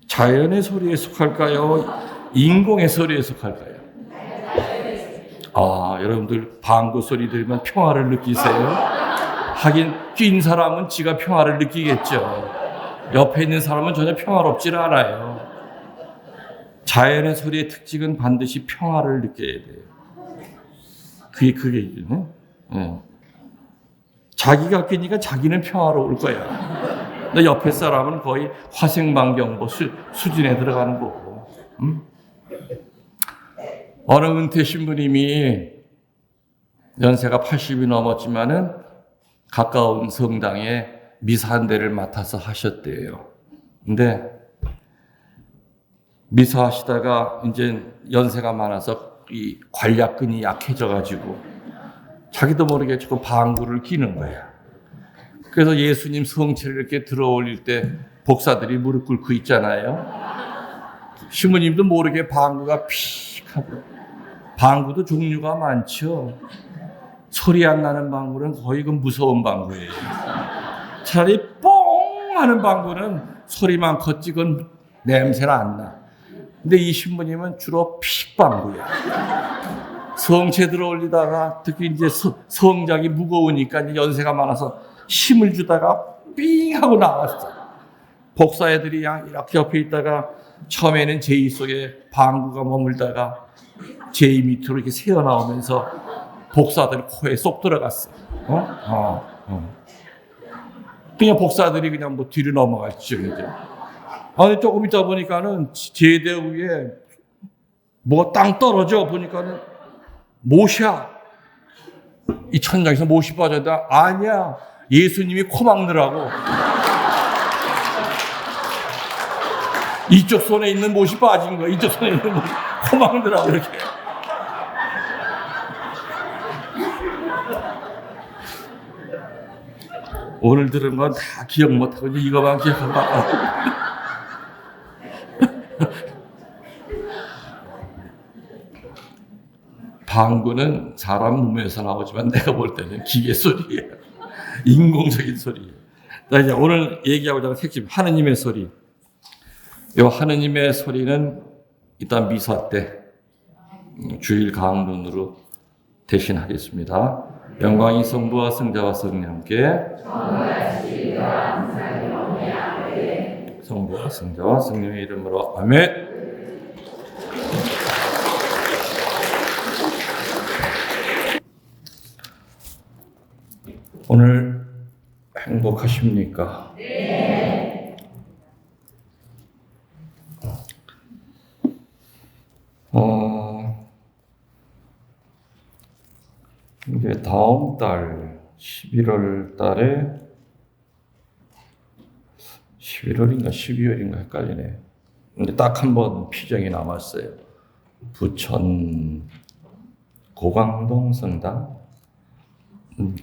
자연의 소리에 속할까요? 인공의 소리에 속할까요? 여러분들 방구 소리 들으면 평화를 느끼세요? 하긴 낀 사람은 지가 평화를 느끼겠죠. 옆에 있는 사람은 전혀 평화롭지 않아요. 자연의 소리의 특징은 반드시 평화를 느껴야 돼요. 그게 자기가 끼니까 자기는 평화로울 거야. 근데 옆에 사람은 거의 화생방경보 수준에 들어가는 거고. 어느 은퇴 신부님이 연세가 80이 넘었지만은 가까운 성당에 미사 한 대를 맡아서 하셨대요. 근데 미사 하시다가 이제 연세가 많아서 이 관략근이 약해져가지고 자기도 모르게 조금 방구를 끼는 거야. 그래서 예수님 성체를 이렇게 들어 올릴 때 복사들이 무릎 꿇고 있잖아요. 신부님도 모르게 방구가 픽 하고. 방구도 종류가 많죠. 소리 안 나는 방구는 거의 그 무서운 방구예요. 차라리 뽕 하는 방구는 소리만 컸지 그건 냄새는 안 나. 근데 이 신부님은 주로 픽 방구야. 성체 들어 올리다가 특히 이제 성작이 무거우니까 이제 연세가 많아서 힘을 주다가 삥 하고 나왔어. 복사 애들이 이렇게 옆에 있다가 처음에는 제이 속에 방구가 머물다가 제이 밑으로 이렇게 새어나오면서 복사들 코에 쏙 들어갔어. 그냥 복사들이 그냥 뭐 뒤로 넘어갔죠, 이제. 아니, 조금 있다 보니까는 제대 위에 뭐가 땅 떨어져 보니까는 못이야. 이 천장에서 못이 빠졌다. 아니야. 예수님이 코 막느라고. 이쪽 손에 있는 못이 빠진 거야. 이쪽 손에 있는 못이 코 막느라고 이렇게. 오늘 들은 건 다 기억 못하고 이거만 기억하고. 방구는 사람 몸에서 나오지만 내가 볼 때는 기계 소리예요. 인공적인 소리예요. 자, 이제 오늘 얘기하고자 하는 핵심, 하느님의 소리. 이 하느님의 소리는 일단 미사 때 주일 강론으로 대신하겠습니다. 영광이 성부와 성자와 성령께 성부와 성자와 성령의 이름으로 아멘. 오늘 행복하십니까? 네. 이게 다음 달 11월 달에 11월인가 12월인가 헷갈리네. 근데 딱 한 번 피정이 남았어요. 부천 고강동 성당.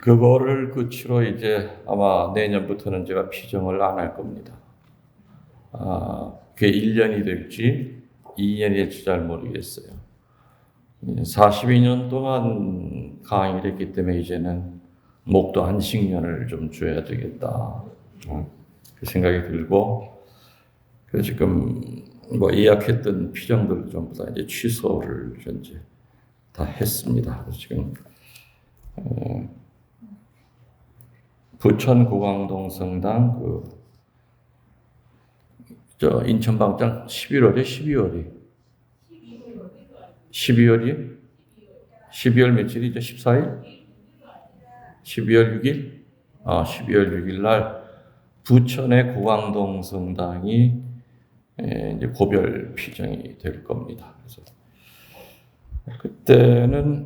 그거를 끝으로 이제 아마 내년부터는 제가 피정을 안 할 겁니다. 그게 1년이 될지 2년이 될지 잘 모르겠어요. 42년 동안 강의를 했기 때문에 이제는 목도 안식년을 좀 줘야 되겠다. 그 생각이 들고, 그래서 지금 뭐 예약했던 피정들 전부 다 이제 취소를 현재 다 했습니다. 그래서 지금 부천 고강동 성당 저 인천방장 11월에 12월이 12월 며칠이죠? 14일? 12월 6일? 12월 6일 날 부천의 고강동 성당이 이제 고별 피정이 될 겁니다. 그래서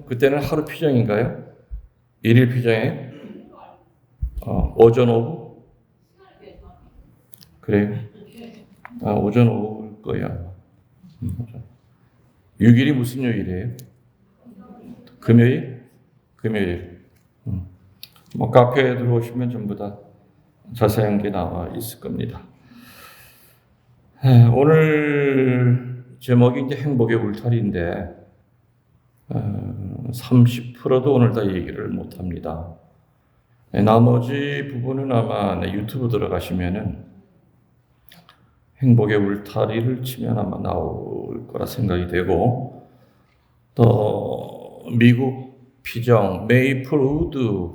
그때는 하루 피정인가요? 일일 피정에 오전 오후? 그래요? 오전 오후일 거야. 6일이 무슨 요일이에요? 금요일? 금요일. 뭐 카페에 들어오시면 전부 다 자세한 게 나와 있을 겁니다. 오늘 제목이 이제 행복의 울타리인데 30%도 오늘 다 얘기를 못 합니다. 나머지 부분은 아마 유튜브 들어가시면은 행복의 울타리를 치면 아마 나올 거라 생각이 되고, 또 미국 피정 메이플우드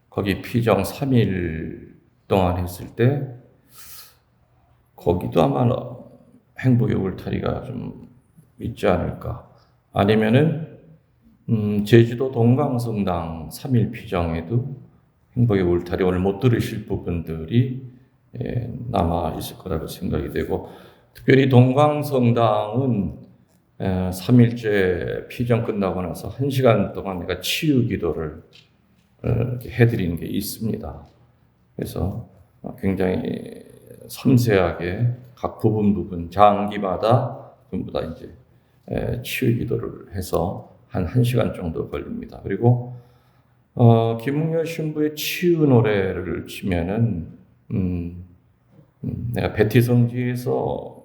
거기 피정 3일 동안 했을 때 거기도 아마 행복의 울타리가 좀 있지 않을까. 아니면은 제주도 동강성당 3일 피정에도 행복의 울타리 오늘 못 들으실 부분들이 남아 있을 거라고 생각이 되고, 특별히 동강성당은 3일째 피정 끝나고 나서 1시간 동안 내가 치유 기도를 해드리는 게 있습니다. 그래서 굉장히 섬세하게 각 부분 장기마다 전부 다 이제 치유 기도를 해서 한 1시간 정도 걸립니다. 그리고 김웅열 신부의 치유 노래를 치면은 내가 베티성지에서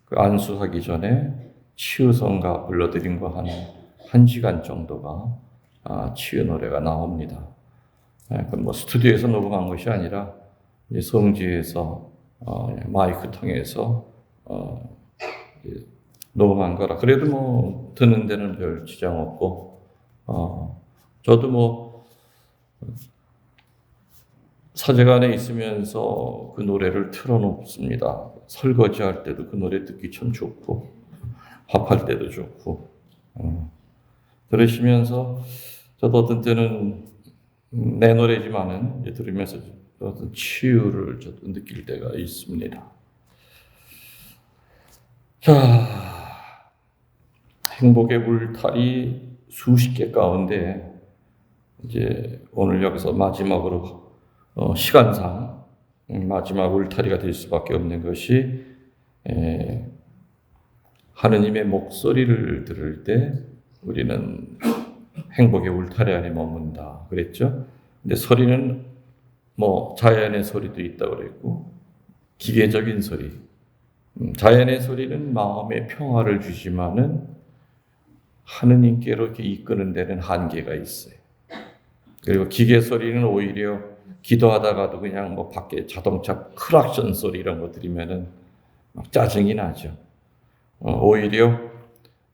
그 안수하기 전에 치유성가 불러드린 거 한 1시간 정도가 치유 노래가 나옵니다. 그건 뭐 스튜디오에서 녹음한 것이 아니라 이제 성지에서 마이크 통해서 녹음한 거라. 그래도 뭐 듣는 데는 별 지장 없고, 저도 뭐 사제관에 있으면서 그 노래를 틀어놓습니다. 설거지할 때도 그 노래 듣기 참 좋고, 밥할 때도 좋고, 들으시면서 저도 어떤 때는 내 노래지만은 들으면서 어떤 치유를 저도 느낄 때가 있습니다. 자, 행복의 울타리 수십 개 가운데 이제 오늘 여기서 마지막으로 시간상 마지막 울타리가 될 수밖에 없는 것이 하느님의 목소리를 들을 때 우리는 행복의 울타리 안에 머문다 그랬죠. 근데 소리는 뭐 자연의 소리도 있다고 그랬고 기계적인 소리, 자연의 소리는 마음의 평화를 주지만은 하느님께로 이렇게 이끄는 데는 한계가 있어요. 그리고 기계 소리는 오히려 기도하다가도 그냥 뭐 밖에 자동차 크락션 소리 이런 거 들으면은 막 짜증이 나죠. 오히려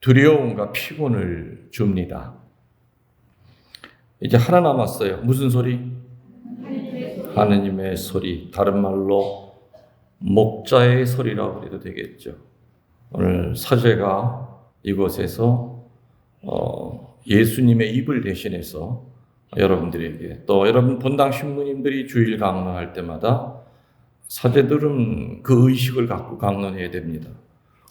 두려움과 피곤을 줍니다. 이제 하나 남았어요. 무슨 소리? 하느님의 소리. 다른 말로 목자의 소리라고 해도 되겠죠. 오늘 사제가 이곳에서 예수님의 입을 대신해서 여러분들에게, 또 여러분 본당 신부님들이 주일 강론할 때마다 사제들은 그 의식을 갖고 강론해야 됩니다.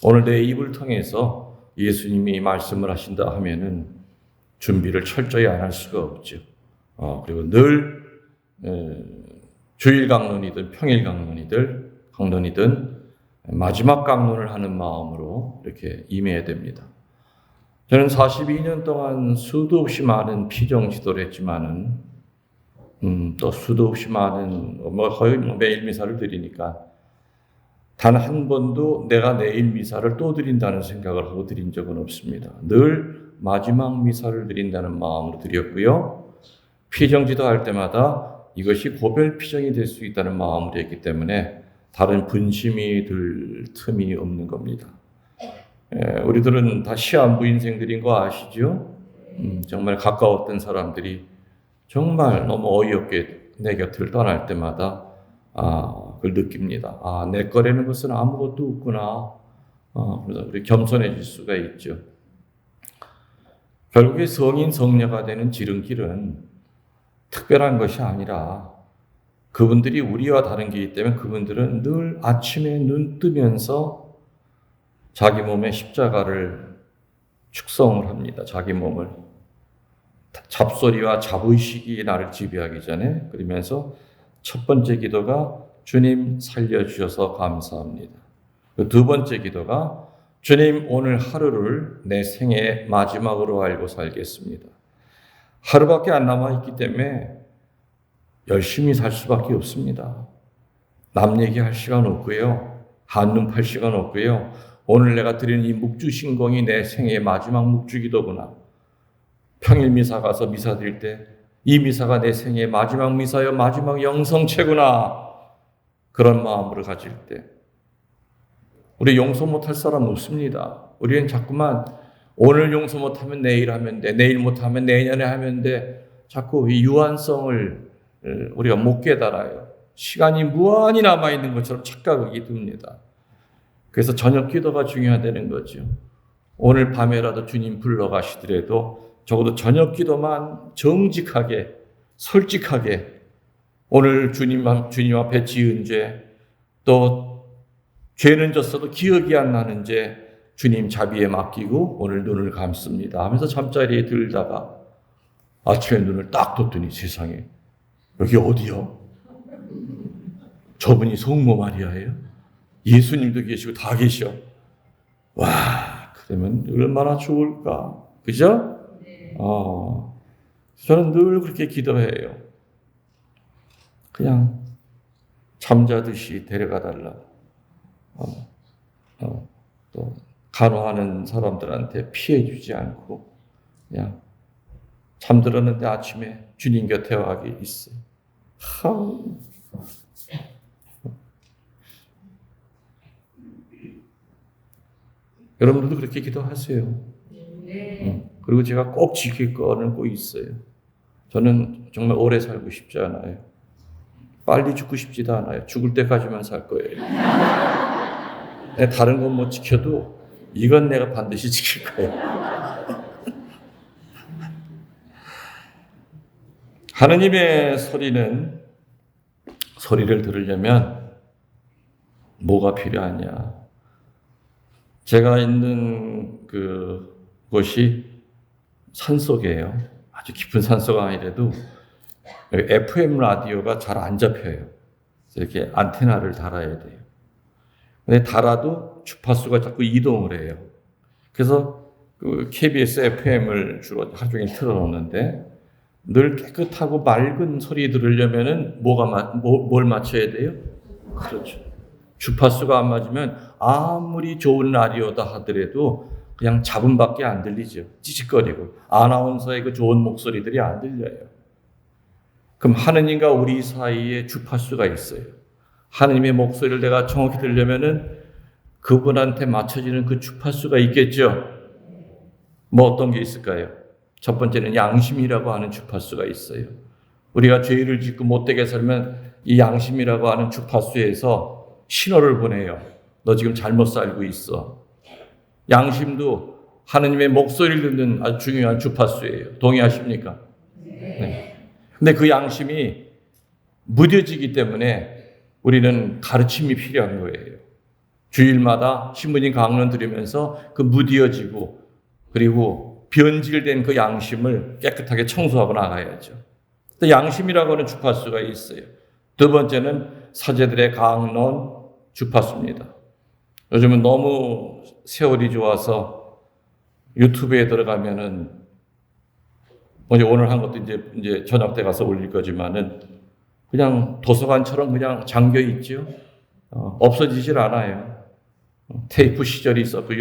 오늘 내 입을 통해서 예수님이 말씀을 하신다 하면은 준비를 철저히 안 할 수가 없죠. 그리고 늘 주일 강론이든 평일 강론이든 마지막 강론을 하는 마음으로 이렇게 임해야 됩니다. 저는 42년 동안 수도 없이 많은 피정 지도를 했지만은 또 수도 없이 많은 거의 매일 미사를 드리니까 단 한 번도 내가 내일 미사를 또 드린다는 생각을 하고 드린 적은 없습니다. 늘 마지막 미사를 드린다는 마음으로 드렸고요. 피정 지도할 때마다 이것이 고별 피정이 될 수 있다는 마음으로 했기 때문에 다른 분심이 들 틈이 없는 겁니다. 우리들은 다 시한부 인생들인 거 아시죠? 정말 가까웠던 사람들이 정말 너무 어이없게 내 곁을 떠날 때마다 그걸 느낍니다. 내 거라는 것은 아무것도 없구나. 그래서 우리 겸손해질 수가 있죠. 결국에 성인 성녀가 되는 지름길은 특별한 것이 아니라 그분들이 우리와 다른 게 있기 때문에 그분들은 늘 아침에 눈 뜨면서 자기 몸에 십자가를 축성을 합니다. 자기 몸을. 잡소리와 잡의식이 나를 지배하기 전에. 그러면서 첫 번째 기도가 주님 살려주셔서 감사합니다. 그 두 번째 기도가 주님 오늘 하루를 내 생의 마지막으로 알고 살겠습니다. 하루밖에 안 남아있기 때문에 열심히 살 수밖에 없습니다. 남 얘기할 시간 없고요. 한눈 팔 시간 없고요. 오늘 내가 드리는 이 묵주 신공이 내 생의 마지막 묵주 기도구나. 평일 미사 가서 미사 드릴 때 이 미사가 내 생의 마지막 미사여 마지막 영성체구나. 그런 마음으로 가질 때 우리 용서 못할 사람 없습니다. 우리는 자꾸만 오늘 용서 못하면 내일 하면 돼. 내일 못하면 내년에 하면 돼. 자꾸 이 유한성을 우리가 못 깨달아요. 시간이 무한히 남아있는 것처럼 착각이 듭니다. 그래서 저녁 기도가 중요하다는 거죠. 오늘 밤에라도 주님 불러가시더라도 적어도 저녁 기도만 정직하게 솔직하게 오늘 주님 앞에 지은 죄 또 죄는 졌어도 기억이 안 나는 죄 주님 자비에 맡기고 오늘 눈을 감습니다 하면서 잠자리에 들다가 아침에 눈을 딱 떴더니 세상에 여기 어디요? 저분이 성모 마리아예요? 예수님도 계시고 다 계셔. 와, 그러면 얼마나 좋을까? 그죠? 저는 늘 그렇게 기도해요. 그냥 잠자듯이 데려가 달라. 또 간호하는 사람들한테 피해 주지 않고 그냥 잠들었는데 아침에 주님 곁에 와 있어요. 여러분들도 그렇게 기도하세요. 그리고 제가 꼭 지킬 거는 꼭 있어요. 저는 정말 오래 살고 싶지 않아요. 빨리 죽고 싶지도 않아요. 죽을 때까지만 살 거예요. 다른 건 못 지켜도 이건 내가 반드시 지킬 거예요. 하느님의 소리를 들으려면 뭐가 필요하냐? 제가 있는 곳이 산속이에요. 아주 깊은 산소가 아니라도 FM 라디오가 잘 안 잡혀요. 이렇게 안테나를 달아야 돼요. 근데 달아도 주파수가 자꾸 이동을 해요. 그래서 KBS FM을 주로 하루 종일 틀어놓는데 늘 깨끗하고 맑은 소리 들으려면은 뭘 맞춰야 돼요? 그렇죠. 주파수가 안 맞으면 아무리 좋은 라디오다 하더라도 그냥 잡음밖에 안 들리죠. 찌직거리고 아나운서의 그 좋은 목소리들이 안 들려요. 그럼 하느님과 우리 사이에 주파수가 있어요. 하느님의 목소리를 내가 정확히 들으려면은 그분한테 맞춰지는 그 주파수가 있겠죠. 뭐 어떤 게 있을까요? 첫 번째는 양심이라고 하는 주파수가 있어요. 우리가 죄를 짓고 못되게 살면 이 양심이라고 하는 주파수에서 신호를 보내요. 너 지금 잘못 살고 있어. 양심도 하느님의 목소리를 듣는 아주 중요한 주파수예요. 동의하십니까? 네. 근데 그 양심이 무뎌지기 때문에 우리는 가르침이 필요한 거예요. 주일마다 신부님 강론 들으면서 그 무뎌지고 그리고 변질된 그 양심을 깨끗하게 청소하고 나가야죠. 또 양심이라고 하는 주파수가 있어요. 두 번째는 사제들의 강론 주파수입니다. 요즘은 너무 세월이 좋아서 유튜브에 들어가면은 오늘 한 것도 이제 저녁 때 가서 올릴 거지만은 그냥 도서관처럼 그냥 잠겨 있죠. 없어지질 않아요. 테이프 시절이 있었고,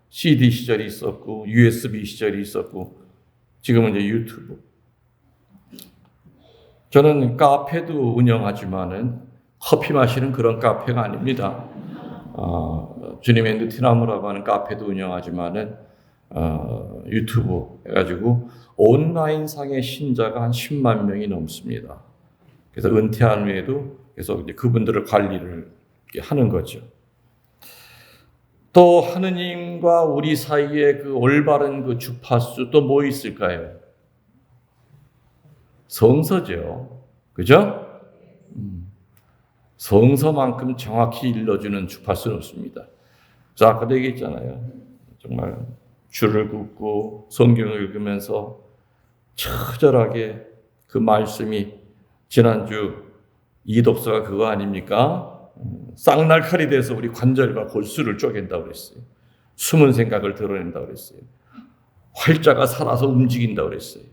CD 시절이 있었고, USB 시절이 있었고, 지금은 이제 유튜브. 저는 카페도 운영하지만은 커피 마시는 그런 카페가 아닙니다. 주님의 느티나무라고 하는 카페도 운영하지만은 유튜브 해가지고 온라인상의 신자가 한 10만 명이 넘습니다. 그래서 은퇴한 후에도 계속 이제 그분들을 관리를 하는 거죠. 또 하느님과 우리 사이에 그 올바른 그 주파수 또 뭐 있을까요? 성서죠. 그죠? 성서만큼 정확히 일러주는 주파수는 없습니다. 자, 아까도 얘기했잖아요. 정말 줄을 긋고 성경을 읽으면서 처절하게 그 말씀이 지난주 이독서가 그거 아닙니까? 쌍날칼이 돼서 우리 관절과 골수를 쪼갠다고 그랬어요. 숨은 생각을 드러낸다고 그랬어요. 활자가 살아서 움직인다고 그랬어요.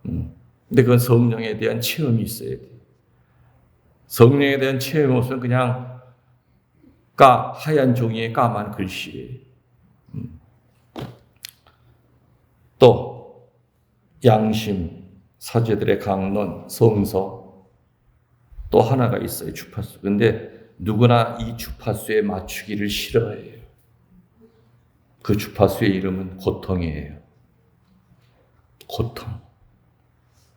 근데 그건 성령에 대한 체험이 있어야 돼요. 성령에 대한 체험이 없으면 그냥 하얀 종이에 까만 글씨예요. 또 양심, 사제들의 강론, 성서 또 하나가 있어요. 주파수. 근데 누구나 이 주파수에 맞추기를 싫어해요. 그 주파수의 이름은 고통이에요. 고통.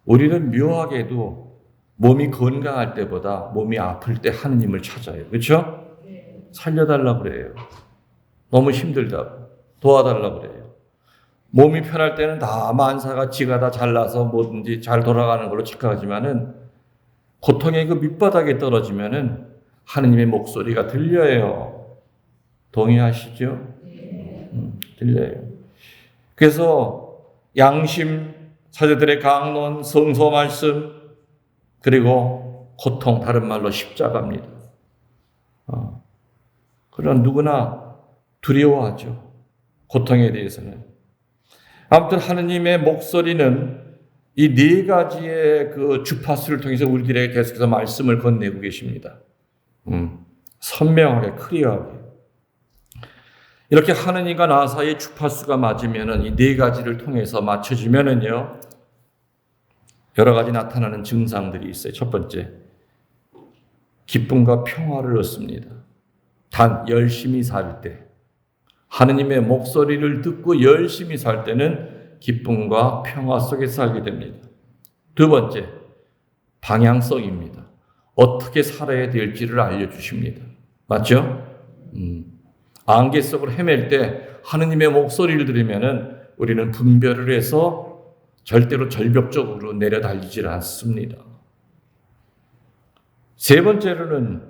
우리는 묘하게도 몸이 건강할 때보다 몸이 아플 때 하느님을 찾아요. 그렇죠? 살려달라고 그래요. 너무 힘들다고. 도와달라고 그래요. 몸이 편할 때는 다 만사가 지가 다 잘나서 뭐든지 잘 돌아가는 걸로 착각하지만은 고통의 그 밑바닥에 떨어지면은 하느님의 목소리가 들려요. 동의하시죠? 들려요. 그래서 양심, 사제들의 강론, 성서 말씀, 그리고 고통, 다른 말로 십자가입니다. 그런 누구나 두려워하죠. 고통에 대해서는. 아무튼 하느님의 목소리는 이 네 가지의 그 주파수를 통해서 우리들에게 계속해서 말씀을 건네고 계십니다. 선명하게, 클리어하게. 이렇게 하느님과 나 사이의 주파수가 맞으면은 이 네 가지를 통해서 맞춰지면은요, 여러 가지 나타나는 증상들이 있어요. 첫 번째, 기쁨과 평화를 얻습니다. 단 열심히 살 때, 하느님의 목소리를 듣고 열심히 살 때는 기쁨과 평화 속에 살게 됩니다. 두 번째, 방향성입니다. 어떻게 살아야 될지를 알려주십니다. 맞죠? 안개 속으로 헤맬 때 하느님의 목소리를 들으면은 우리는 분별을 해서 절대로 절벽적으로 내려달리질 않습니다. 세 번째로는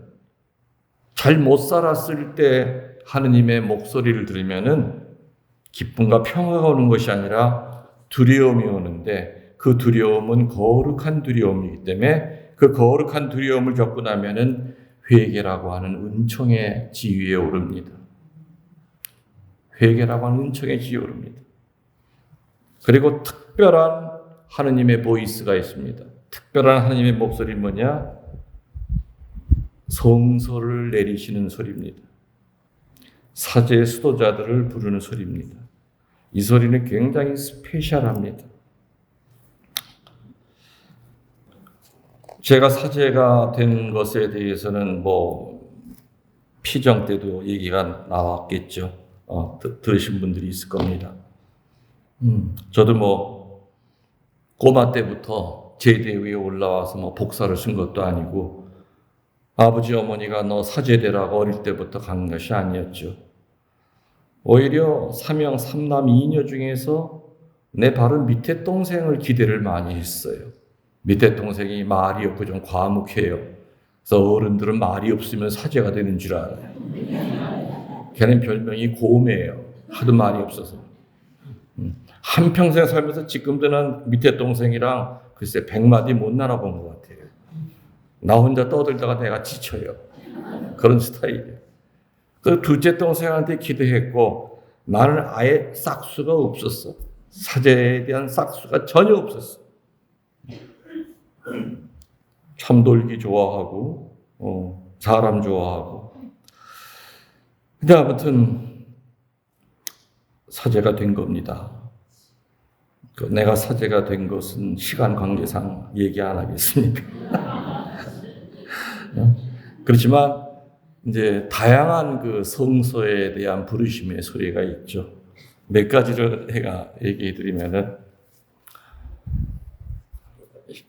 잘 못 살았을 때 하느님의 목소리를 들으면은 기쁨과 평화가 오는 것이 아니라 두려움이 오는데 그 두려움은 거룩한 두려움이기 때문에 그 거룩한 두려움을 겪고 나면은 회개라고 하는 은총의 지위에 오릅니다. 회개라고 하는 은총의 지위에 오릅니다. 그리고 특별한 하느님의 보이스가 있습니다. 특별한 하느님의 목소리는 뭐냐? 성소를 내리시는 소리입니다. 사제의 수도자들을 부르는 소리입니다. 이 소리는 굉장히 스페셜합니다. 제가 사제가 된 것에 대해서는 피정 때도 얘기가 나왔겠죠. 들으신 분들이 있을 겁니다. 저도 꼬마 때부터 제대 위에 올라와서 복사를 쓴 것도 아니고 아버지 어머니가 너 사제되라고 어릴 때부터 간 것이 아니었죠. 오히려 삼형 삼남 이녀 중에서 내 바로 밑에 동생을 기대를 많이 했어요. 밑에 동생이 말이 없고 좀 과묵해요. 그래서 어른들은 말이 없으면 사제가 되는 줄 알아요. 걔는 별명이 고매예요. 하도 말이 없어서. 한평생 살면서 지금도 난 밑에 동생이랑 글쎄 100마디 못 나눠본 것 같아요. 나 혼자 떠들다가 내가 지쳐요. 그런 스타일이에요. 그 둘째 동생한테 기대했고 나는 아예 싹수가 없었어. 사제에 대한 싹수가 전혀 없었어. 참돌기 좋아하고 사람 좋아하고. 근데 아무튼 사제가 된 겁니다. 내가 사제가 된 것은 시간 관계상 얘기 안 하겠습니다. 그렇지만 이제 다양한 그 성소에 대한 부르심의 소리가 있죠. 몇 가지를 제가 얘기해 드리면은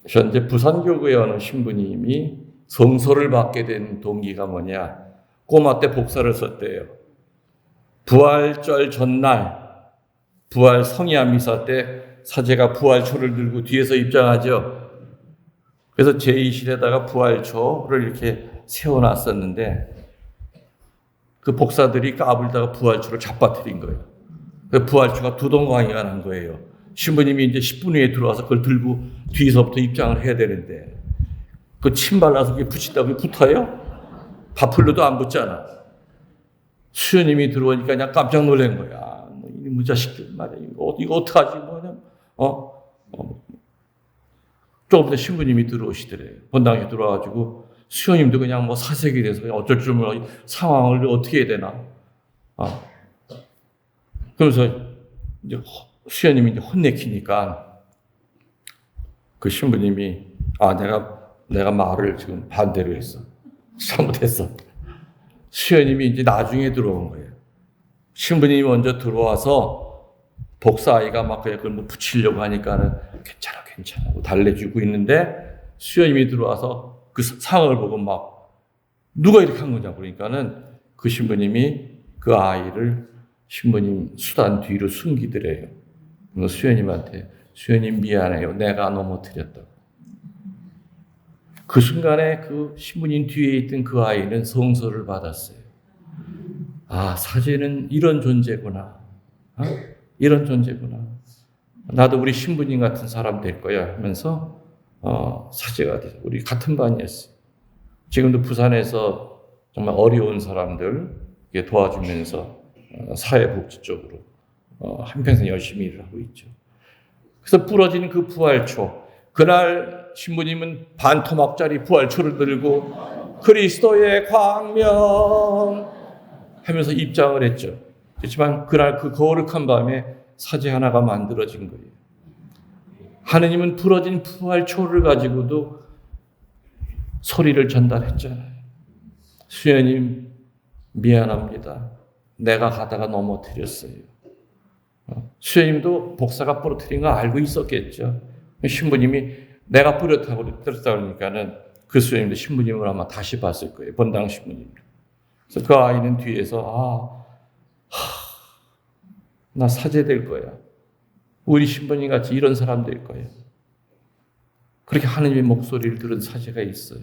현재 부산교구에 어느 신부님이 성소를 받게 된 동기가 뭐냐? 꼬마 때 복사를 썼대요. 부활절 전날 부활 성야 미사 때 사제가 부활초를 들고 뒤에서 입장하죠. 그래서 제2실에다가 부활초를 이렇게 세워놨었는데 그 복사들이 까불다가 부활초를 잡아뜨린 거예요. 그 부활초가 두동강이가 난 거예요. 신부님이 이제 10분 후에 들어와서 그걸 들고 뒤에서부터 입장을 해야 되는데 그 침 발라서 그게 붙인다고 붙어요? 밥풀로도 안 붙잖아. 수녀님이 들어오니까 그냥 깜짝 놀란 거야. 이 자식들 말이야. 이거 어떡하지? 조금 더 신부님이 들어오시더래요. 본당에 들어와가지고 수녀님도 그냥 뭐 사색이 돼서 그냥 어쩔 줄 몰라 상황을 어떻게 해야 되나. 그러면서 이제 수녀님이 이제 혼내키니까 그 신부님이 내가 말을 지금 반대로 했어. 잘못했어. 수녀님이 이제 나중에 들어온 거예요. 신부님이 먼저 들어와서 복사아이가 막 그냥 그걸 뭐 붙이려고 하니까는 괜찮아 달래주고 있는데 수녀님이 들어와서 그 상황을 보고 막 누가 이렇게 한 거냐 그러니까는 그 신부님이 그 아이를 신부님 수단 뒤로 숨기더래요. 수녀님한테 수녀님 미안해요. 내가 넘어뜨렸다고. 그 순간에 그 신부님 뒤에 있던 그 아이는 성서를 받았어요. 아, 사제는 이런 존재구나. 이런 존재구나. 나도 우리 신부님 같은 사람 될 거야 하면서 사제가 돼서 우리 같은 반이었어요. 지금도 부산에서 정말 어려운 사람들 도와주면서 사회복지 쪽으로 한평생 열심히 일을 하고 있죠. 그래서 부러진 그 부활초, 그날 신부님은 반토막짜리 부활초를 들고 그리스도의 광명 하면서 입장을 했죠. 그렇지만 그날 그 거룩한 밤에 사제 하나가 만들어진 거예요. 하느님은 부러진 부활초를 가지고도 소리를 전달했잖아요. 수녀님 미안합니다. 내가 가다가 넘어뜨렸어요. 수녀님도 복사가 부러뜨린 거 알고 있었겠죠. 신부님이 내가 뿌렸다고 그러니까는 그 수녀님도 신부님을 아마 다시 봤을 거예요. 본당 신부님. 그래서 그 아이는 뒤에서 나 사제 될 거야. 우리 신부님 같이 이런 사람 될 거야. 그렇게 하느님의 목소리를 들은 사제가 있어요.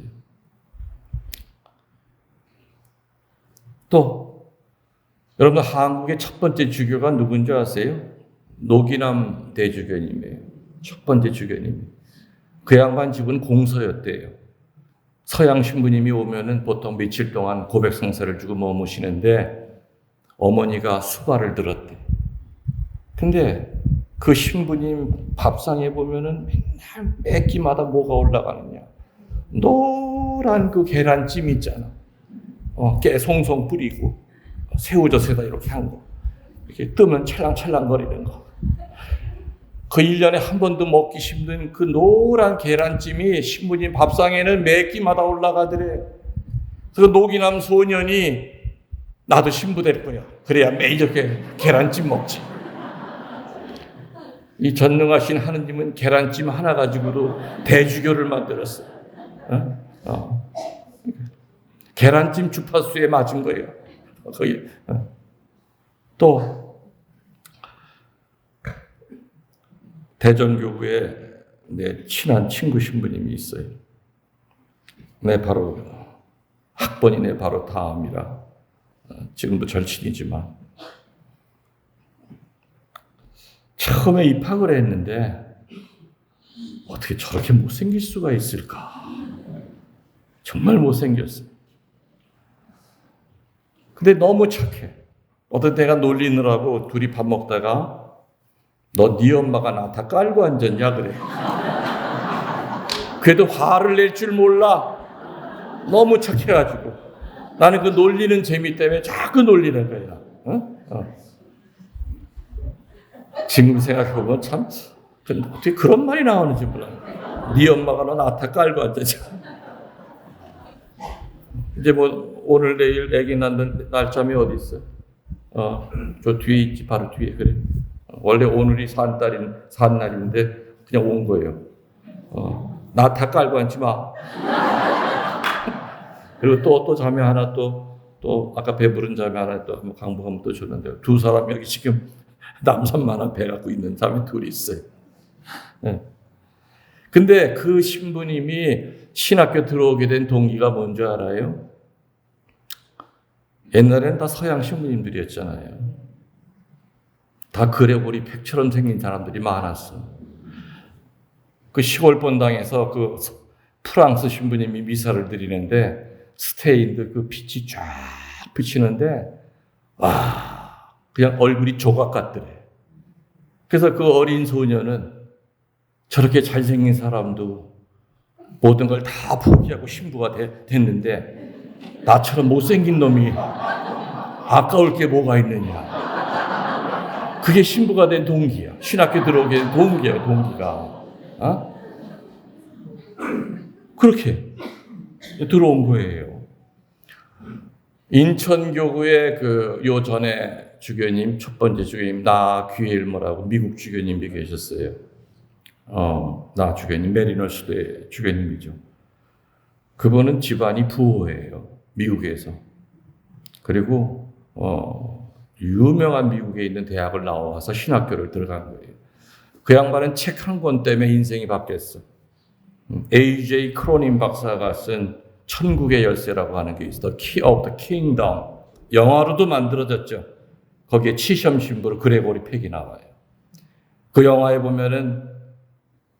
또 여러분 한국의 첫 번째 주교가 누군지 아세요? 노기남 대주교님이에요. 첫 번째 주교님. 그 양반 집은 공서였대요. 서양 신부님이 오면은 보통 며칠 동안 고백 성사를 주고 머무시는데 어머니가 수발을 들었대. 근데 그 신부님 밥상에 보면은 맨날 매 끼마다 뭐가 올라가느냐. 노란 그 계란찜 있잖아. 깨 송송 뿌리고 새우젓에다 이렇게 한 거. 이렇게 뜨면 찰랑찰랑거리는 거. 그 1년에 한 번도 먹기 힘든 그 노란 계란찜이 신부님 밥상에는 매 끼마다 올라가더래. 그래서 노기남 소년이 나도 신부 될 거야. 그래야 매일 이렇게 계란찜 먹지. 이 전능하신 하느님은 계란찜 하나 가지고도 대주교를 만들었어요. 계란찜 주파수에 맞은 거예요. 거의. 또 대전교구에 내 친한 친구 신부님이 있어요. 바로 학번이 바로 다음이라 지금도 절친이지만 처음에 입학을 했는데 어떻게 저렇게 못생길 수가 있을까? 정말 못생겼어요. 근데 너무 착해. 어떤 때가 놀리느라고 둘이 밥 먹다가 너 네 엄마가 나 다 깔고 앉았냐 그래. 그래도 화를 낼 줄 몰라. 너무 착해가지고 나는 그 놀리는 재미 때문에 자꾸 놀리는 거야. 지금 생각해보면 참 어떻게 그런 말이 나오는지 몰라. 네 엄마가 너 나 다 깔고 앉았냐. 이제 뭐 오늘 내일 애기 낳는 날짜이 어디 있어? 저 뒤에 있지. 바로 뒤에. 그래. 원래 오늘이 산 날인데 그냥 온 거예요. 나 다 깔고 앉지 마. 그리고 또 자매 하나 또 아까 배부른 자매 하나 또 한번 강복하면 또 줬는데 두 사람이 여기 지금 남산만한 배 갖고 있는 사람이 둘이 있어요. 네. 근데 그 신부님이 신학교 들어오게 된 동기가 뭔지 알아요? 옛날에는 다 서양 신부님들이었잖아요. 다 그레고리 팩처럼 생긴 사람들이 많았어. 그 시골 본당에서 그 프랑스 신부님이 미사를 드리는데 스테인드 그 빛이 쫙 비치는데 그냥 얼굴이 조각 같더래. 그래서 그 어린 소녀는 저렇게 잘생긴 사람도 모든 걸 다 포기하고 신부가 됐는데 나처럼 못생긴 놈이 아까울 게 뭐가 있느냐. 그게 신부가 된 동기야. 신학교 들어오게 된 동기야, 동기가. 그렇게 들어온 거예요. 인천교구의 요 전에 주교님, 첫 번째 주교님, 나 귀엘머라고 미국 주교님이 계셨어요. 나 주교님, 메리너스대 주교님이죠. 그분은 집안이 부호예요. 미국에서. 그리고, 유명한 미국에 있는 대학을 나와서 신학교를 들어간 거예요. 그 양반은 책 한 권 때문에 인생이 바뀌었어. A.J. 크로닌 박사가 쓴 천국의 열쇠라고 하는 게 있어. The Key of the Kingdom. 영화로도 만들어졌죠. 거기에 치시험 신부로 그레고리 팩이 나와요. 그 영화에 보면은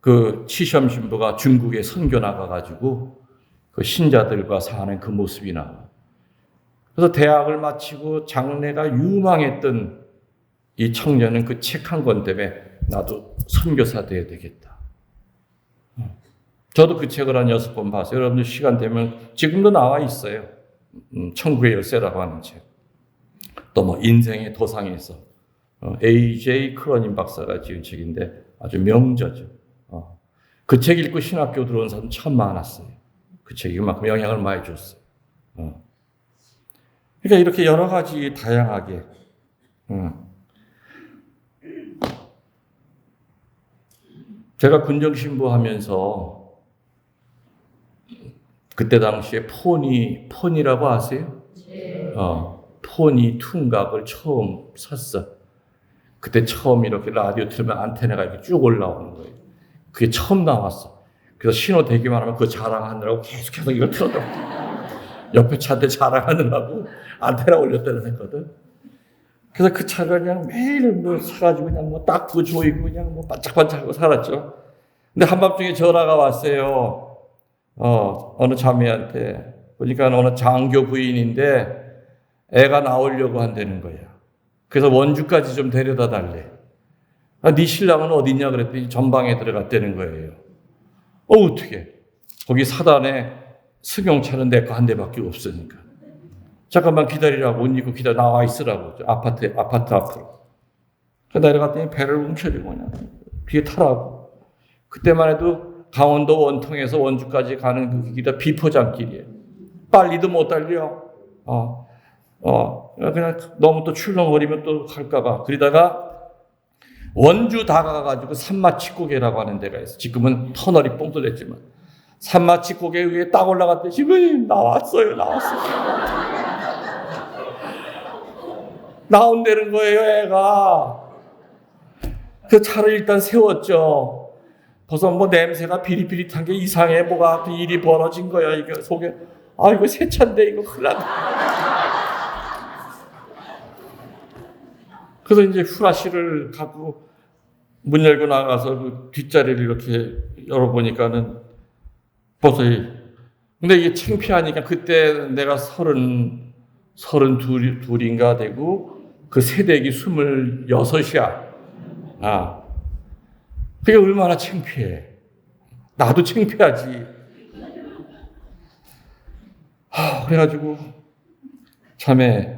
그 치시험 신부가 중국에 선교 나가가지고 그 신자들과 사는 그 모습이 나와. 그래서 대학을 마치고 장래가 유망했던 이 청년은 그 책 한 권 때문에 나도 선교사 돼야 되겠다. 저도 그 책을 한 6번 봤어요. 여러분들 시간 되면 지금도 나와 있어요. 천국의 열쇠라고 하는 책. 또 뭐 인생의 도상에서 A.J. 크로닌 박사가 지은 책인데 아주 명저죠. 그 책 읽고 신학교 들어온 사람 참 많았어요. 그 책이 그만큼 영향을 많이 줬어요. 그러니까 이렇게 여러 가지 다양하게 제가 군정신부 하면서 그때 당시에 폰이라고 아세요? 폰이 퉁각을 처음 샀어. 그때 처음 이렇게 라디오 틀면 안테나가 이렇게 쭉 올라오는 거예요. 그게 처음 나왔어. 그래서 신호 대기만 하면 그거 자랑하느라고 계속해서 이걸 틀어줘. 옆에 차한테 자랑하느라고 안테나 올렸다는 했거든. 그래서 그 차를 그냥 매일 뭐 사가지고 그냥 뭐 닦고 조이고 그냥 뭐 반짝반짝하고 살았죠. 근데 한밤중에 전화가 왔어요. 어느 자매한테. 보니까 어느 장교 부인인데 애가 나오려고 한다는 거야. 그래서 원주까지 좀 데려다 달래. 네 신랑은 어디 있냐 그랬더니 전방에 들어갔다는 거예요. 어떻게? 거기 사단에 승용차는 내 거 한 대밖에 없으니까. 잠깐만 기다리라고 옷 입고 나와 있으라고. 아파트 앞으로. 내려갔더니 배를 움켜쥐고 그냥 뒤에 타라고. 그때만 해도 강원도 원통에서 원주까지 가는 그 길이 비포장길이에요. 빨리도 못 달려. 그냥 너무 또 출렁거리면 또 갈까봐. 그러다가 원주 다가가가지고 산마치고개라고 하는 데가 있어. 지금은 터널이 뻥 뚫렸지만. 산마치고개 위에 딱 올라갔더니 신부님 나왔어요. 나온다는 거예요, 애가. 그 차를 일단 세웠죠. 벌써 뭐 냄새가 비릿비릿한 게 이상해. 뭐가 일이 벌어진 거야. 이거 속에. 이거 새 차인데 이거 큰일 났다. 그래서 이제 후라시를 갖고 문 열고 나가서 그 뒷자리를 이렇게 열어보니까는 벌써 근데 이게 창피하니까 그때 내가 32인가 되고 그 새댁이 26이야. 그게 얼마나 창피해. 나도 창피하지. 그래가지고 자매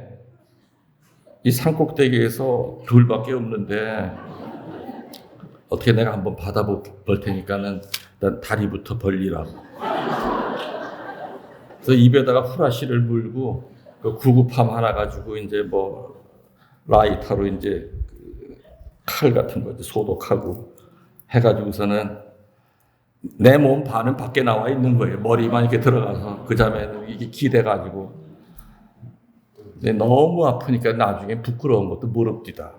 이 산꼭대기에서 둘밖에 없는데 어떻게 내가 한번 받아볼 테니까는 일단 다리부터 벌리라고. 그래서 입에다가 후라시를 물고 그 구급함 하나 가지고 이제 뭐 라이터로 이제 칼 같은 거 이제 소독하고 해가지고서는 내 몸 반은 밖에 나와 있는 거예요. 머리만 이렇게 들어가서 그 자매는 이게 기대가지고. 근데 너무 아프니까 나중에 부끄러운 것도 무릅디다.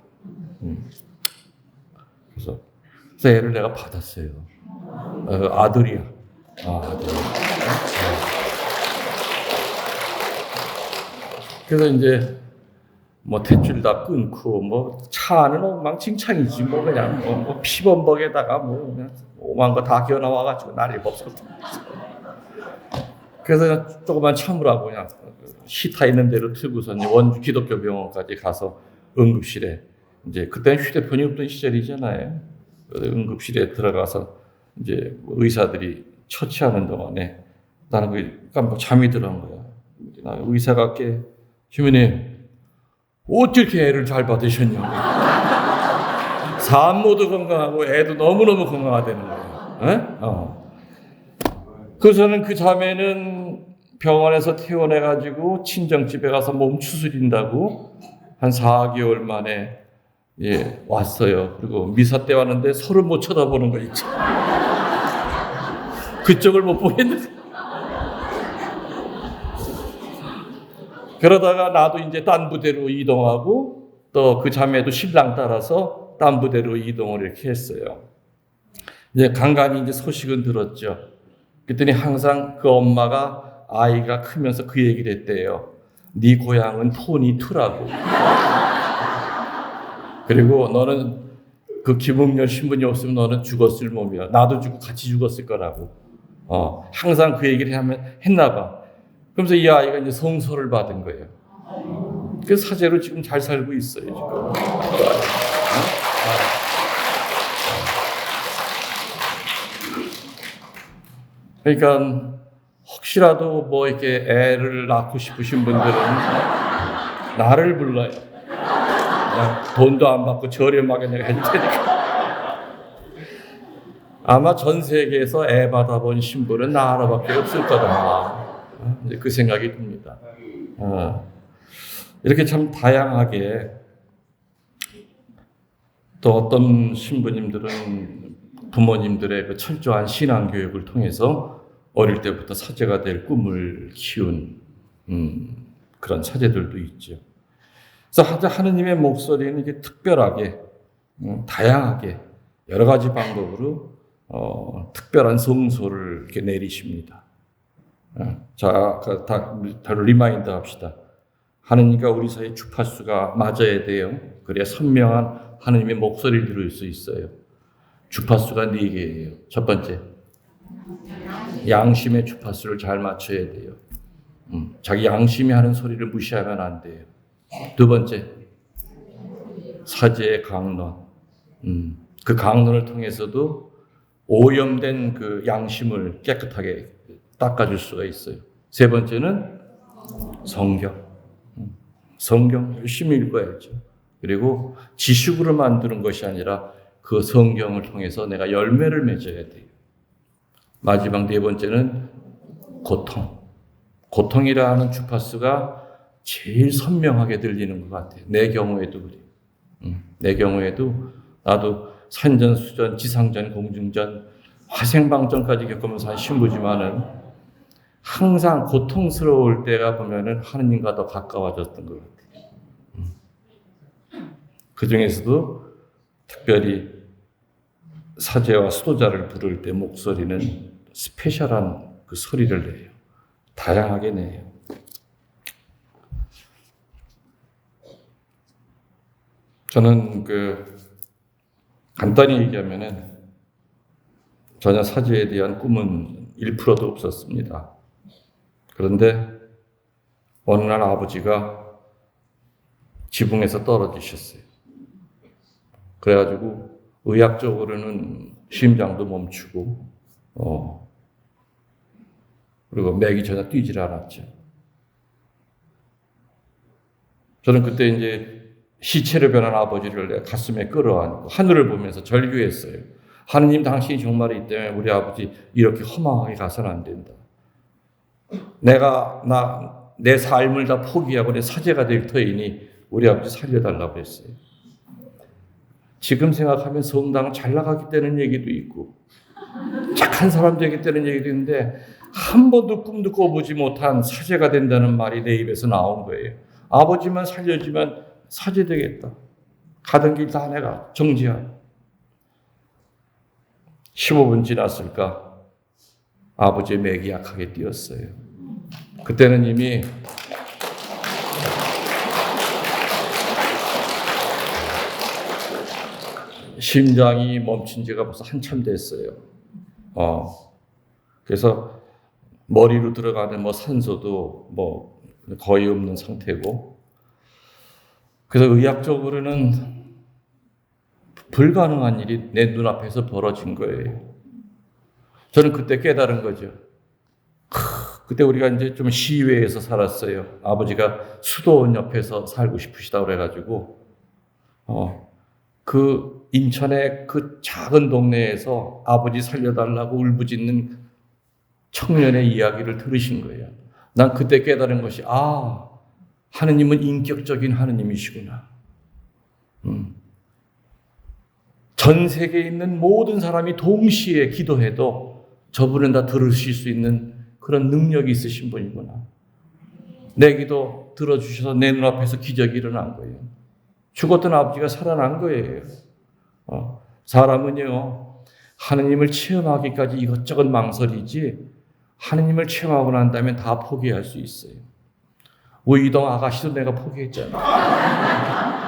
그래서 애를 내가 받았어요. 아들이야. 아, 네. 그래서 이제 뭐 탯줄 다 끊고 뭐 차는 엉망진창이지 뭐 그냥 뭐 피범벅에다가 뭐 그냥 오만 거 다 기어 나와가지고 난리 법석. 그래서 그냥 조그만 참으라고 그냥 시타 있는 대로 틀고서 원주 기독교 병원까지 가서 응급실에 이제 그때는 휴대폰이 없던 시절이잖아요. 응급실에 들어가서 이제 의사들이 처치하는 동안에 나는 그러니까 뭐 잠이 들어간 거야. 나 의사가 주민님 어떻게 이렇게 애를 잘 받으셨냐고. 산모도 건강하고 애도 너무너무 건강하다는 거예요. 그래서는 그 자매는 병원에서 퇴원해가지고 친정집에 가서 몸 추스린다고 한 4개월 만에 왔어요. 그리고 미사 때 왔는데 서로 못 쳐다보는 거 있죠. 그쪽을 못 보겠는데. 그러다가 나도 이제 딴 부대로 이동하고 또 그 자매도 신랑 따라서 딴 부대로 이동을 이렇게 했어요. 이제 간간히 이제 소식은 들었죠. 그랬더니 항상 그 엄마가 아이가 크면서 그 얘기를 했대요. 네 고향은 폰이 투라고. 그리고 너는 그 김웅렬 신분이 없으면 너는 죽었을 몸이야. 나도 죽고 같이 죽었을 거라고. 항상 그 얘기를 했나 봐. 그러면서 이 아이가 이제 성소를 받은 거예요. 그 사제로 지금 잘 살고 있어요. 지금. 그러니까 혹시라도 뭐 이렇게 애를 낳고 싶으신 분들은 나를 불러요. 그냥 돈도 안 받고 저렴하게 내가 할 테니까. 아마 전 세계에서 애 받아본 신부는 나 하나밖에 없을 거다. 그 생각이 듭니다. 이렇게 참 다양하게 또 어떤 신부님들은 부모님들의 그 철저한 신앙 교육을 통해서 어릴 때부터 사제가 될 꿈을 키운 그런 사제들도 있죠. 그래서 하느님의 목소리는 이게 특별하게 다양하게 여러 가지 방법으로 특별한 성소를 이렇게 내리십니다. 자, 다 리마인드 합시다. 하느님과 우리 사이 주파수가 맞아야 돼요. 그래야 선명한 하느님의 목소리를 들을 수 있어요. 주파수가 4개예요. 첫 번째, 양심의 주파수를 잘 맞춰야 돼요. 자기 양심이 하는 소리를 무시하면 안 돼요. 두 번째, 사제의 강론. 그 강론을 통해서도 오염된 그 양심을 깨끗하게 닦아줄 수가 있어요. 세 번째는 성경. 성경 열심히 읽어야죠. 그리고 지식으로 만드는 것이 아니라 그 성경을 통해서 내가 열매를 맺어야 돼요. 마지막 4번째는 고통. 고통이라 하는 주파수가 제일 선명하게 들리는 것 같아요. 내 경우에도 그래요. 내 경우에도 나도 산전수전, 지상전, 공중전, 화생방전까지 겪으면서 한 신부지만은 항상 고통스러울 때가 보면은 하느님과 더 가까워졌던 것 같아요. 그 중에서도 특별히 사제와 수도자를 부를 때 목소리는 스페셜한 그 소리를 내요. 다양하게 내요. 저는 간단히 얘기하면은 전혀 사제에 대한 꿈은 1%도 없었습니다. 그런데 어느 날 아버지가 지붕에서 떨어지셨어요. 그래가지고 의학적으로는 심장도 멈추고 그리고 맥이 전혀 뛰질 않았죠. 저는 그때 이제 시체로 변한 아버지를 내 가슴에 끌어안고 하늘을 보면서 절규했어요. 하느님, 당신이 정말 이 때문에 우리 아버지 이렇게 허망하게 가서는 안 된다. 내 삶을 다 포기하고 내 사제가 될 터이니 우리 아버지 살려달라고 했어요. 지금 생각하면 성당 잘 나가기 때는 얘기도 있고 착한 사람 되기 때는 얘기도 있는데 한 번도 꿈도 꿔보지 못한 사제가 된다는 말이 내 입에서 나온 거예요. 아버지만 살려주면 사제 되겠다. 가던 길 다 내가 정지하고 15분 지났을까? 아버지의 맥이 약하게 뛰었어요. 그때는 이미 심장이 멈춘 지가 벌써 한참 됐어요. 그래서 머리로 들어가는 뭐 산소도 뭐 거의 없는 상태고, 그래서 의학적으로는 불가능한 일이 내 눈앞에서 벌어진 거예요. 저는 그때 깨달은 거죠. 그때 우리가 이제 좀 시외에서 살았어요. 아버지가 수도원 옆에서 살고 싶으시다 그래가지고, 그 인천의 그 작은 동네에서 아버지 살려달라고 울부짖는 청년의 이야기를 들으신 거예요. 난 그때 깨달은 것이, 하느님은 인격적인 하느님이시구나. 전 세계에 있는 모든 사람이 동시에 기도해도 저분은 다 들으실 수 있는 그런 능력이 있으신 분이구나. 내 기도 들어주셔서 내 눈앞에서 기적이 일어난 거예요. 죽었던 아버지가 살아난 거예요. 사람은요, 하느님을 체험하기까지 이것저것 망설이지, 하느님을 체험하고 난 다음에 다 포기할 수 있어요. 우이동 아가씨도 내가 포기했잖아.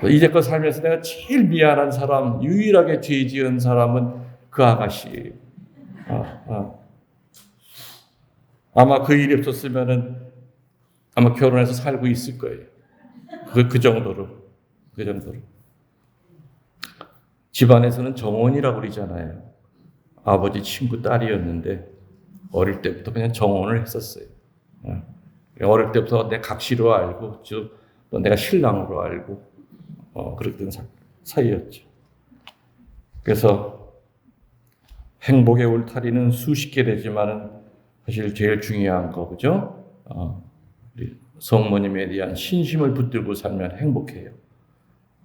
이제껏 살면서 내가 제일 미안한 사람, 유일하게 죄 지은 사람은 그 아가씨. 아마 그 일이 없었으면은 아마 결혼해서 살고 있을 거예요. 그 정도로. 집안에서는 정원이라고 그러잖아요. 아버지 친구 딸이었는데 어릴 때부터 그냥 정원을 했었어요. 어릴 때부터 내 각시로 알고, 또 내가 신랑으로 알고, 그랬던 사이였죠. 그래서 행복의 울타리는 수십 개 되지만은 사실 제일 중요한 거, 그죠? 우리 성모님에 대한 신심을 붙들고 살면 행복해요.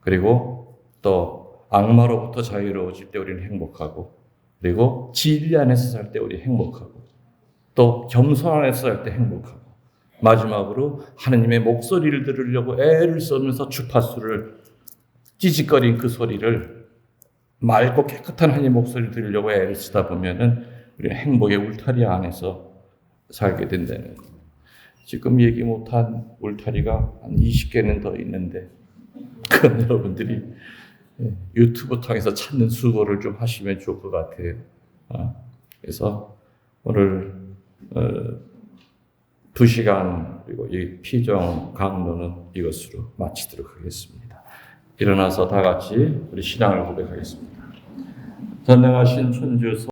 그리고 또 악마로부터 자유로워질 때 우리는 행복하고, 그리고 진리 안에서 살 때 우리 행복하고, 또 겸손 안에서 살 때 행복하고, 마지막으로 하느님의 목소리를 들으려고 애를 쓰면서 주파수를 찌직거린 그 소리를, 맑고 깨끗한 하나님의 목소리를 들으려고 애를 쓰다 보면은 우리는 행복의 울타리 안에서 살게 된다는, 지금 얘기 못한 울타리가 한 20개는 더 있는데, 그건 여러분들이 유튜브 통해서 찾는 수고를 좀 하시면 좋을 것 같아요. 그래서 오늘 2시간 그리고 이 피정 강론은 이것으로 마치도록 하겠습니다. 일어나서 다 같이 우리 신앙을 고백하겠습니다. 전능하신 천주